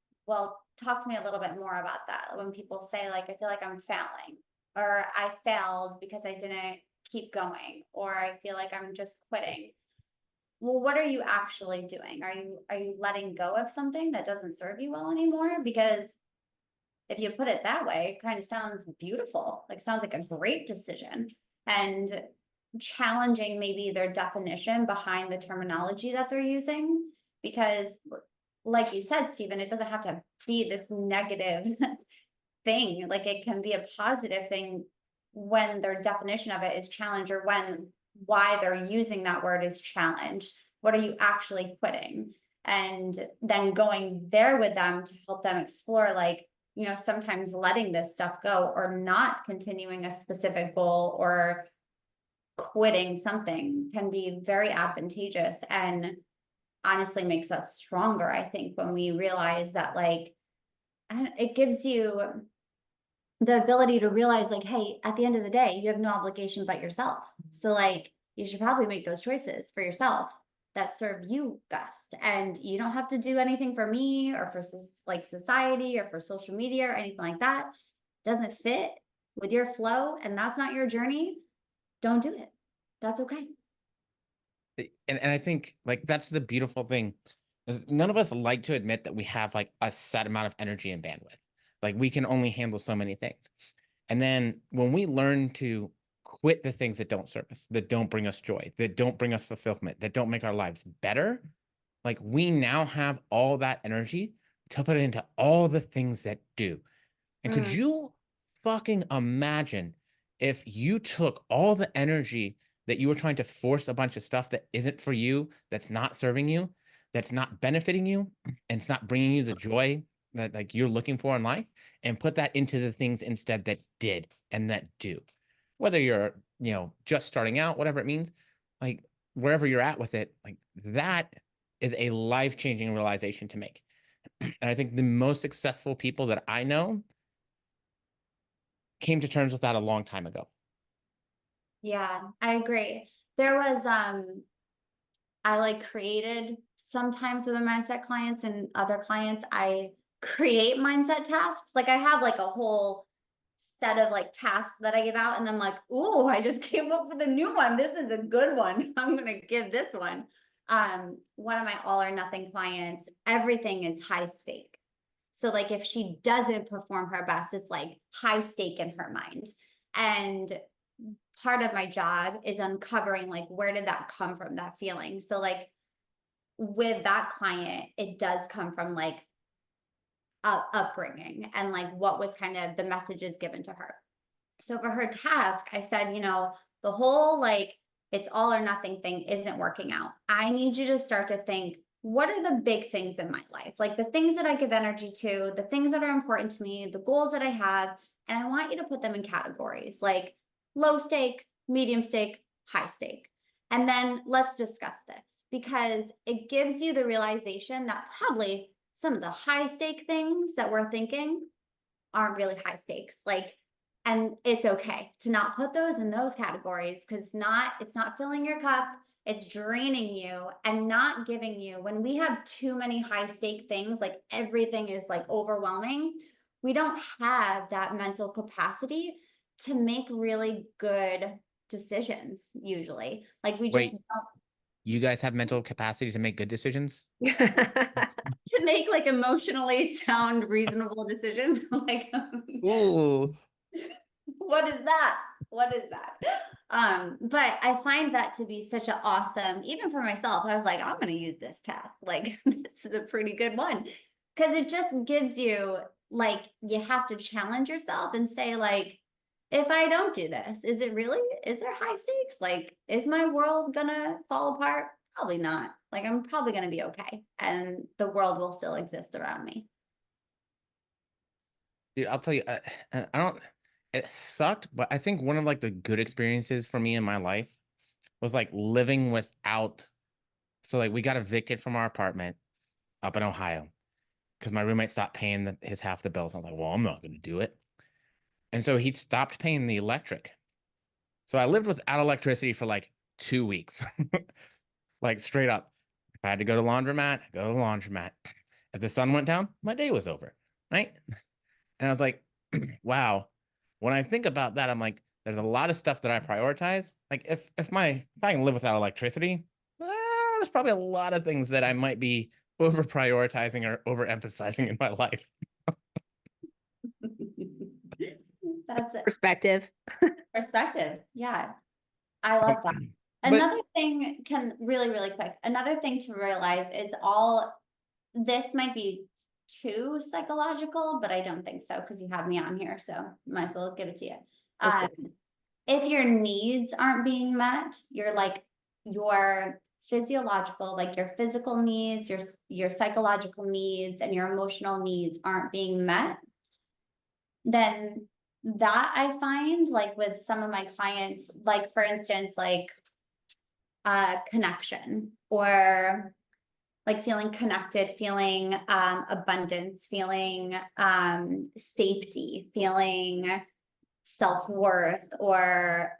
talk to me a little bit more about that. When people say like, I feel like I'm failing, or I failed because I didn't keep going, or I feel like I'm just quitting. Well, what are you actually doing? Are you letting go of something that doesn't serve you well anymore? Because if you put it that way, it kind of sounds beautiful. Like, sounds like a great decision. And challenging maybe their definition behind the terminology that they're using, because like you said, Stephen, it doesn't have to be this negative thing. Like, it can be a positive thing when their definition of it is challenge, or when why they're using that word is challenge. What are you actually quitting? And then going there with them to help them explore, like, sometimes letting this stuff go, or not continuing a specific goal, or quitting something, can be very advantageous, and honestly makes us stronger, I think, when we realize that, like, it gives you the ability to realize, like, hey, at the end of the day, you have no obligation but yourself. So, like, you should probably make those choices for yourself. that serve you best. And you don't have to do anything for me or for like society or for social media or anything like that. Doesn't fit with your flow and that's not your journey. Don't do it. That's okay. And I think like that's the beautiful thing. None of us like to admit that we have like a set amount of energy and bandwidth. Like we can only handle so many things. And then when we learn to quit the things that don't serve us, that don't bring us joy, that don't bring us fulfillment, that don't make our lives better, like we now have all that energy to put it into all the things that do. And could you fucking imagine if you took all the energy that you were trying to force a bunch of stuff that isn't for you, that's not serving you, that's not benefiting you, and it's not bringing you the joy that like you're looking for in life, and put that into the things instead that did and that do. Whether you're, you know, just starting out, whatever it means, like wherever you're at with it, like that is a life-changing realization to make. And I think the most successful people that I know came to terms with that a long time ago. Yeah, I agree. There was, I like created sometimes with my mindset clients and other clients, I create mindset tasks. Like I have like a whole set of like tasks that I give out and I'm like, oh, I just came up with a new one. This is a good one. I'm going to give this one. One of my all or nothing clients, everything is high stake. So like if she doesn't perform her best, it's like high stake in her mind. And part of my job is uncovering like where did that come from, that feeling. So like with that client, it does come from like upbringing and like what was kind of the messages given to her. So for her task, I said, you know, the whole like it's all or nothing thing isn't working out. I need you to start to think, what are the big things in my life? Like the things that I give energy to, the things that are important to me, the goals that I have, and I want you to put them in categories like low stake, medium stake, high stake. And then let's discuss this because it gives you the realization that probably some of the high stake things that we're thinking aren't really high stakes. Like, and it's okay to not put those in those categories because it's not filling your cup. It's draining you and not giving you, when we have too many high stake things, like everything is like overwhelming. We don't have that mental capacity to make really good decisions usually. Like we just Wait, don't. you guys have mental capacity to make good decisions? To make like emotionally sound, reasonable decisions. Like, Ooh. what is that? What is that? But I find that to be such an awesome, even for myself, I was like, I'm going to use this task. Like, this is a pretty good one. Because it just gives you, like, you have to challenge yourself and say, like, if I don't do this, is there high stakes? Like, is my world gonna fall apart? Probably not. Like, I'm probably gonna be okay. And the world will still exist around me. Dude, I'll tell you, I don't, it sucked, but I think one of like the good experiences for me in my life was like living without, so like we got evicted from our apartment up in Ohio because my roommate stopped paying his half the bills. I was like, well, I'm not going to do it. And so he stopped paying the electric. So I lived without electricity for like 2 weeks, like straight up. If I had to go to laundromat, go to the laundromat. If the sun went down, my day was over, right? And I was like, wow. When I think about that, I'm like, there's a lot of stuff that I prioritize. Like if I can live without electricity, there's probably a lot of things that I might be over prioritizing or overemphasizing in my life. That's it. Perspective. Perspective. Yeah. I love that. Another thing really quick. Another thing to realize is this might be too psychological, but I don't think so because you have me on here. So might as well give it to you. If your needs aren't being met, your physiological, like your physical needs, your psychological needs and your emotional needs aren't being met, then that I find like with some of my clients, like for instance, like connection or like feeling connected, feeling abundance, feeling safety, feeling self-worth or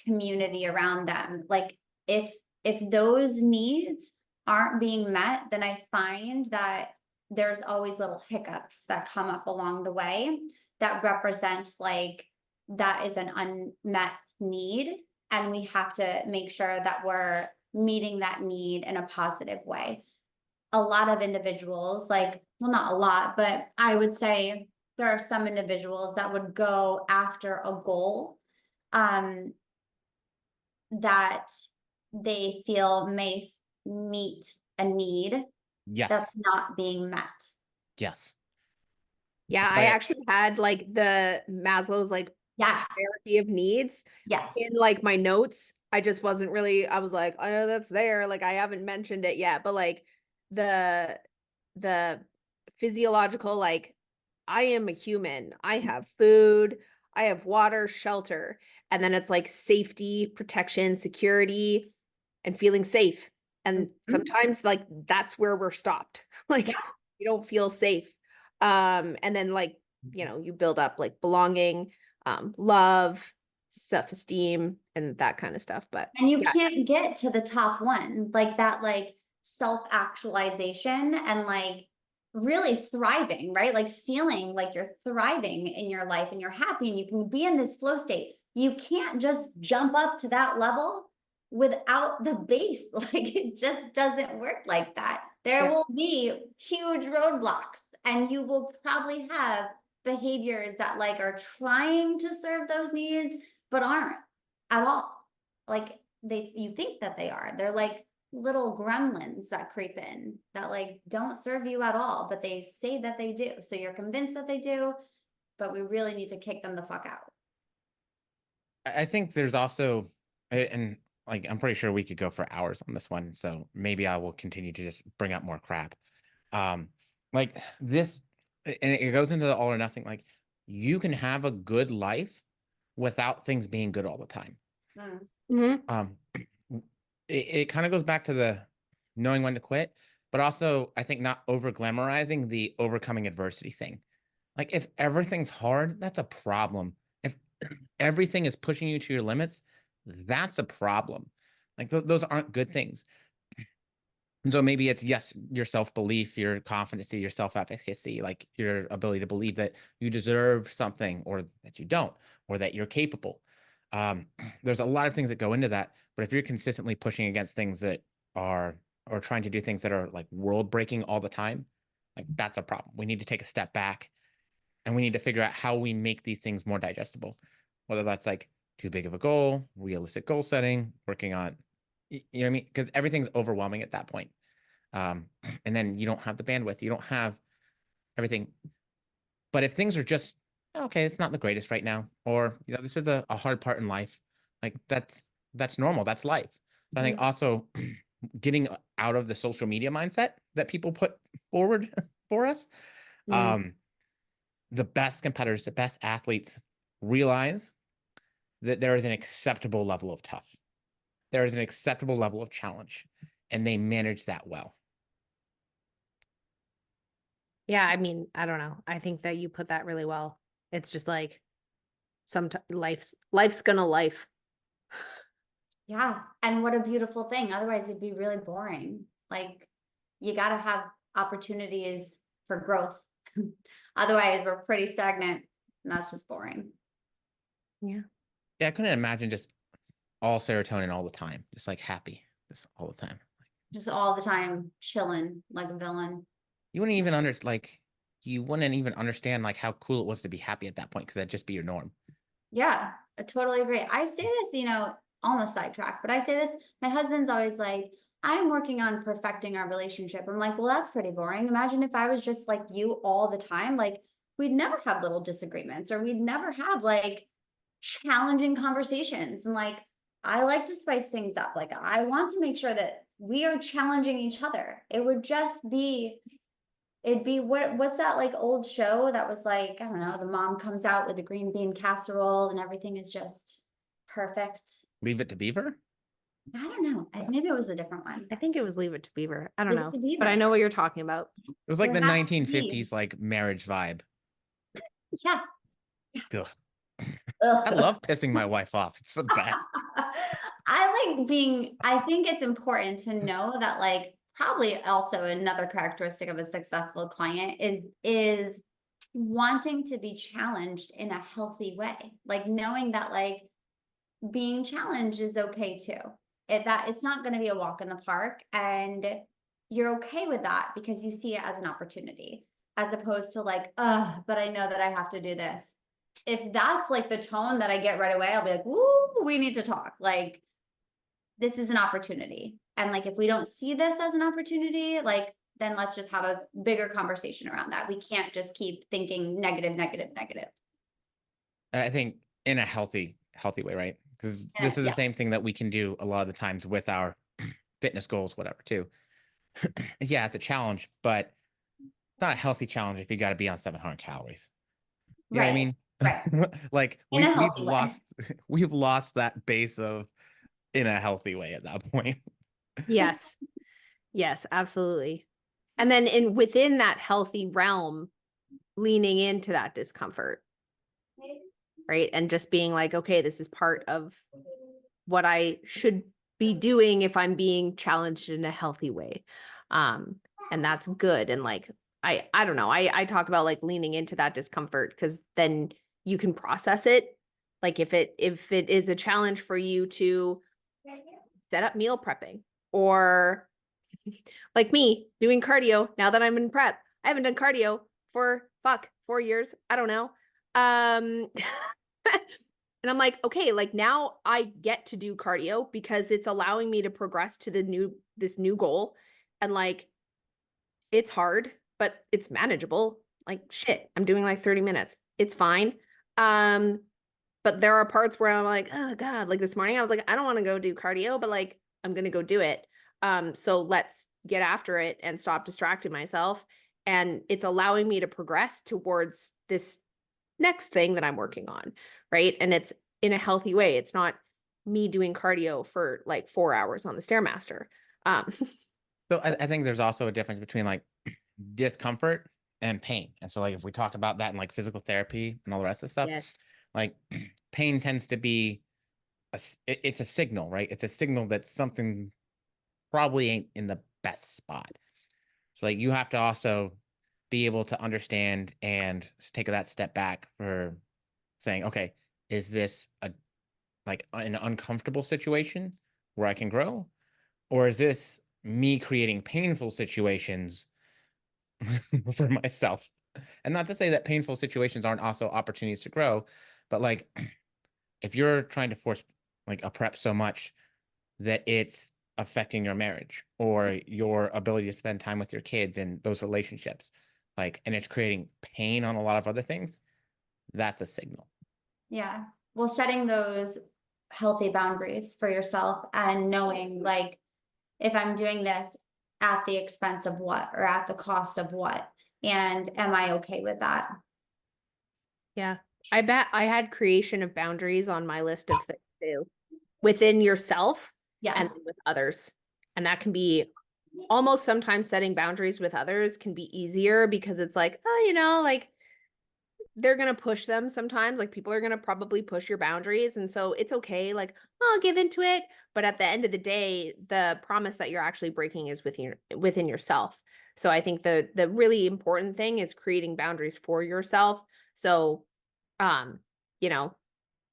community around them. Like if if those needs aren't being met, then I find that there's always little hiccups that come up along the way that represent like that is an unmet need, and we have to make sure that we're meeting that need in a positive way. A lot of individuals, like, well, not a lot, but I would say there are some individuals that would go after a goal that they feel may meet a need Yes. that's not being met. Yes. Yeah, I actually had like the Maslow's like Yes. hierarchy of needs Yes. in like my notes. I just wasn't really, I was like, oh, that's there. Like I haven't mentioned it yet, but like the physiological, like I am a human. I have food, I have water, shelter, and then it's like safety, protection, security, and feeling safe. And sometimes like that's where we're stopped. Like you don't feel safe. And then like, you know, you build up like belonging, love, self-esteem, and that kind of stuff. But and you can't get to the top one, like that, like self-actualization and like really thriving, right? Like feeling like you're thriving in your life and you're happy and you can be in this flow state. You can't just jump up to that level without the base. Like it just doesn't work like that. There will be huge roadblocks, and you will probably have behaviors that like are trying to serve those needs, but aren't at all. Like you think that they are. They're like little gremlins that creep in that like don't serve you at all, but they say that they do. So you're convinced that they do, but we really need to kick them the fuck out. I think there's also, and like, I'm pretty sure we could go for hours on this one. So maybe I will continue to just bring up more crap. Like this, and it goes into the all or nothing. Like you can have a good life without things being good all the time. It kind of goes back to the knowing when to quit, but also I think not over glamorizing the overcoming adversity thing. Like if everything's hard, that's a problem. If everything is pushing you to your limits, that's a problem. Like those aren't good things. And so maybe it's, yes, your self-belief, your confidence, your self-efficacy, like your ability to believe that you deserve something or that you don't, or that you're capable. There's a lot of things that go into that, but if you're consistently pushing against things that are, or trying to do things that are like world breaking all the time, like that's a problem. We need to take a step back and we need to figure out how we make these things more digestible, whether that's like too big of a goal, realistic goal setting, working on, you know what I mean? Because everything's overwhelming at that point. And then you don't have the bandwidth, you don't have everything. But if things are just, okay, it's not the greatest right now, or, you know, this is a hard part in life, like that's normal, that's life. So I think also getting out of the social media mindset that people put forward for us. The best competitors, the best athletes realize that there is an acceptable level of tough. There is an acceptable level of challenge, and they manage that well. Yeah, I mean, I don't know. I think that you put that really well. It's just like sometimes life's gonna life. Yeah. And what a beautiful thing. Otherwise it'd be really boring. Like you got to have opportunities for growth. Otherwise we're pretty stagnant, and that's just boring. Yeah. Yeah, I couldn't imagine just all serotonin all the time, just like happy, just all the time. Just all the time chilling like a villain. You wouldn't even you wouldn't even understand like how cool it was to be happy at that point, because that'd just be your norm. Yeah, I totally agree. I say this, you know, on the sidetrack, but I say this, my husband's always like, I'm working on perfecting our relationship. I'm like, well, that's pretty boring. Imagine if I was just like you all the time. Like we'd never have little disagreements, or we'd never have like challenging conversations. And like, I like to spice things up. Like I want to make sure that we are challenging each other. It would just be, it'd be what's that like old show that was like, I don't know, the mom comes out with a green bean casserole and everything is just perfect. Leave It to Beaver? I don't know. Maybe it was a different one. I think it was Leave It to Beaver. I don't Leave It know. to Beaver. But I know what you're talking about. It was like There the has to be. 1950s like marriage vibe. Yeah. Ugh. Ugh. I love pissing my wife off. It's the best. I I think it's important to know that like probably also another characteristic of a successful client is wanting to be challenged in a healthy way. Like knowing that like being challenged is okay too. That it's not going to be a walk in the park, and you're okay with that because you see it as an opportunity, as opposed to like, but I know that I have to do this. If that's like the tone that I get right away, I'll be like, "Woo, we need to talk." Like, this is an opportunity. And like, if we don't see this as an opportunity, like, then let's just have a bigger conversation around that. We can't just keep thinking negative, negative, negative. I think in a healthy way, right? Because this is the same thing that we can do a lot of the times with our fitness goals, whatever, too. Yeah, it's a challenge, but it's not a healthy challenge if you got to be on 700 calories. You know what I mean? Right. Like In a we've healthy way. lost we've lost that base of in a healthy way at that point. Yes. Yes, absolutely. And then within that healthy realm, leaning into that discomfort, right? And just being like, okay, this is part of what I should be doing if I'm being challenged in a healthy way. And that's good. And like, I don't know, I talk about like leaning into that discomfort because then you can process it. Like if it is a challenge for you to set up meal prepping, or like me doing cardio now that I'm in prep. I haven't done cardio for 4 years. I don't know. And I'm like, okay, like now I get to do cardio because it's allowing me to progress to this new goal. And like, it's hard, but it's manageable. Like shit, I'm doing like 30 minutes. It's fine. But there are parts where I'm like, oh God, like this morning I was like, I don't want to go do cardio, but like, I'm going to go do it. So let's get after it and stop distracting myself. And it's allowing me to progress towards this next thing that I'm working on. Right. And it's in a healthy way. It's not me doing cardio for like 4 hours on the Stairmaster. So I think there's also a difference between like discomfort and pain. And so like if we talk about that in like physical therapy and all the rest of the stuff, Yes. like pain tends to be it's a signal, right? It's a signal that something probably ain't in the best spot. So like you have to also be able to understand and take that step back for saying, okay, is this an uncomfortable situation where I can grow? Or is this me creating painful situations for myself? And not to say that painful situations aren't also opportunities to grow, but like if you're trying to force like a prep so much that it's affecting your marriage or your ability to spend time with your kids and those relationships, like, and it's creating pain on a lot of other things, that's a signal. Yeah. Well, setting those healthy boundaries for yourself and knowing like, if I'm doing this at the expense of what, or at the cost of what, and am I okay with that? Yeah. I bet I had creation of boundaries on my list of things too, within yourself and Yes. with others. And that can be almost sometimes setting boundaries with others can be easier because it's like, oh, like they're going to push them sometimes. Like people are going to probably push your boundaries. And so it's okay. Like, I'll give into it. But at the end of the day, the promise that you're actually breaking is within yourself. So I think the really important thing is creating boundaries for yourself. So, um, you know,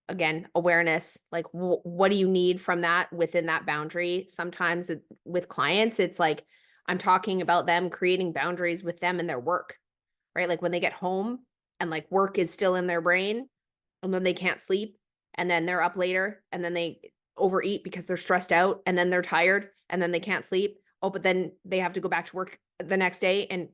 again, awareness, like what do you need from that within that boundary? Sometimes with clients, it's like, I'm talking about them creating boundaries with them and their work, right? Like when they get home and like work is still in their brain and then they can't sleep and then they're up later and then they overeat because they're stressed out and then they're tired and then they can't sleep. Oh, but then they have to go back to work the next day. And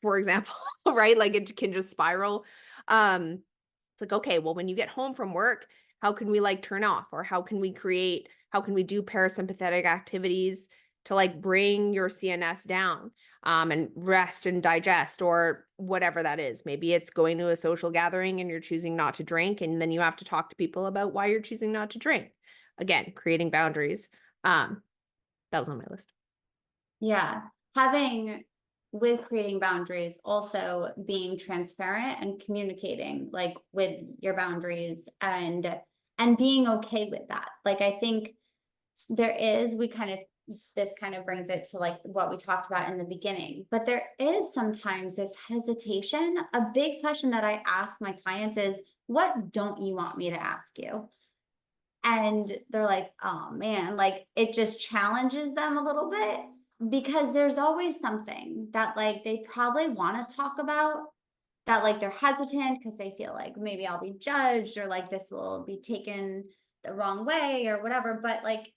for example, right? Like it can just spiral. It's like, okay, well, when you get home from work, how can we like turn off, or how can we do parasympathetic activities to like bring your CNS down, and rest and digest, or whatever that is. Maybe it's going to a social gathering and you're choosing not to drink, and then you have to talk to people about why you're choosing not to drink. Again, creating boundaries. That was on my list. Yeah. With creating boundaries, also being transparent and communicating like with your boundaries and being okay with that. Like, I think this kind of brings it to like what we talked about in the beginning, but there is sometimes this hesitation. A big question that I ask my clients is, what don't you want me to ask you? And they're like, oh man, like it just challenges them a little bit, because there's always something that like they probably want to talk about, that like they're hesitant because they feel like maybe I'll be judged, or like this will be taken the wrong way or whatever. But like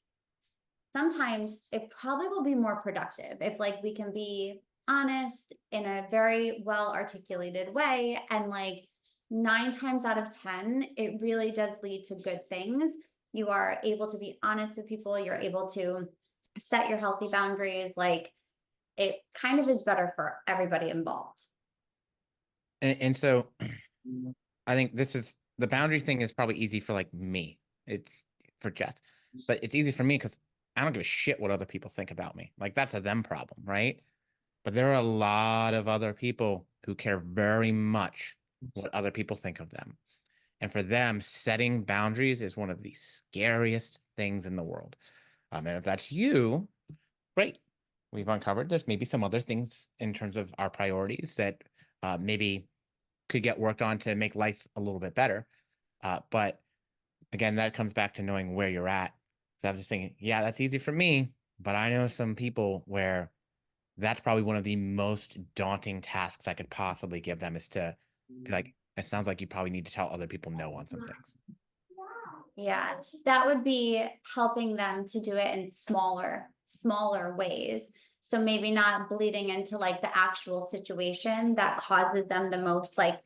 sometimes it probably will be more productive if like we can be honest in a very well articulated way, and like 9 times out of 10 it really does lead to good things. You are able to be honest with people, you're able to set your healthy boundaries, like it kind of is better for everybody involved. And so I think the boundary thing is probably easy for like me. It's for Jess, but it's easy for me because I don't give a shit what other people think about me. Like that's a them problem, right? But there are a lot of other people who care very much what other people think of them. And for them, setting boundaries is one of the scariest things in the world. And if that's you, great. We've uncovered there's maybe some other things in terms of our priorities that maybe could get worked on to make life a little bit better. But again, that comes back to knowing where you're at. So I was just thinking, yeah, that's easy for me, but I know some people where that's probably one of the most daunting tasks I could possibly give them, is to be like, it sounds like you probably need to tell other people no on some things. Yeah, that would be helping them to do it in smaller ways. So maybe not bleeding into like the actual situation that causes them the most like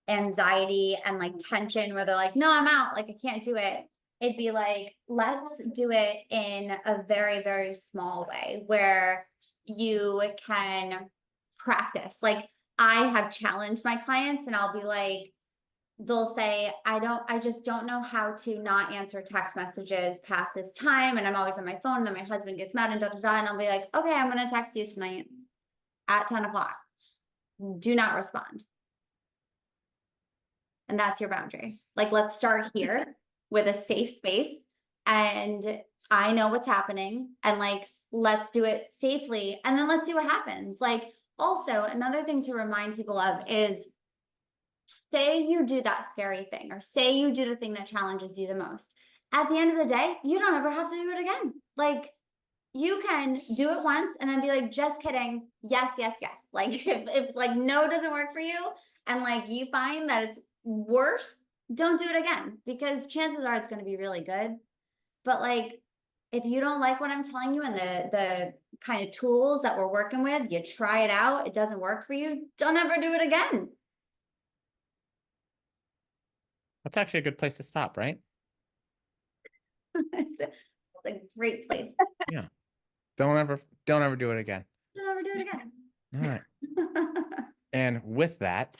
anxiety and like tension, where they're like, no, I'm out, like I can't do it. It'd be like, let's do it in a very, very small way where you can practice. Like I have challenged my clients, and I'll be like, they'll say, I just don't know how to not answer text messages past this time. And I'm always on my phone, and then my husband gets mad and da, da, da. And I'll be like, okay, I'm going to text you tonight at 10 o'clock. Do not respond. And that's your boundary. Like, let's start here with a safe space. And I know what's happening, and like, let's do it safely. And then let's see what happens. Like, also another thing to remind people of is, say you do that scary thing, or say you do the thing that challenges you the most. At the end of the day, you don't ever have to do it again. Like you can do it once and then be like, just kidding. Yes, yes, yes. Like if like no doesn't work for you, and like you find that it's worse, don't do it again, because chances are it's going to be really good. But like, if you don't like what I'm telling you and the kind of tools that we're working with, you try it out, it doesn't work for you, don't ever do it again. That's actually a good place to stop, right? It's a great place. Yeah. Don't ever do it again. Don't ever do it again. All right. And with that,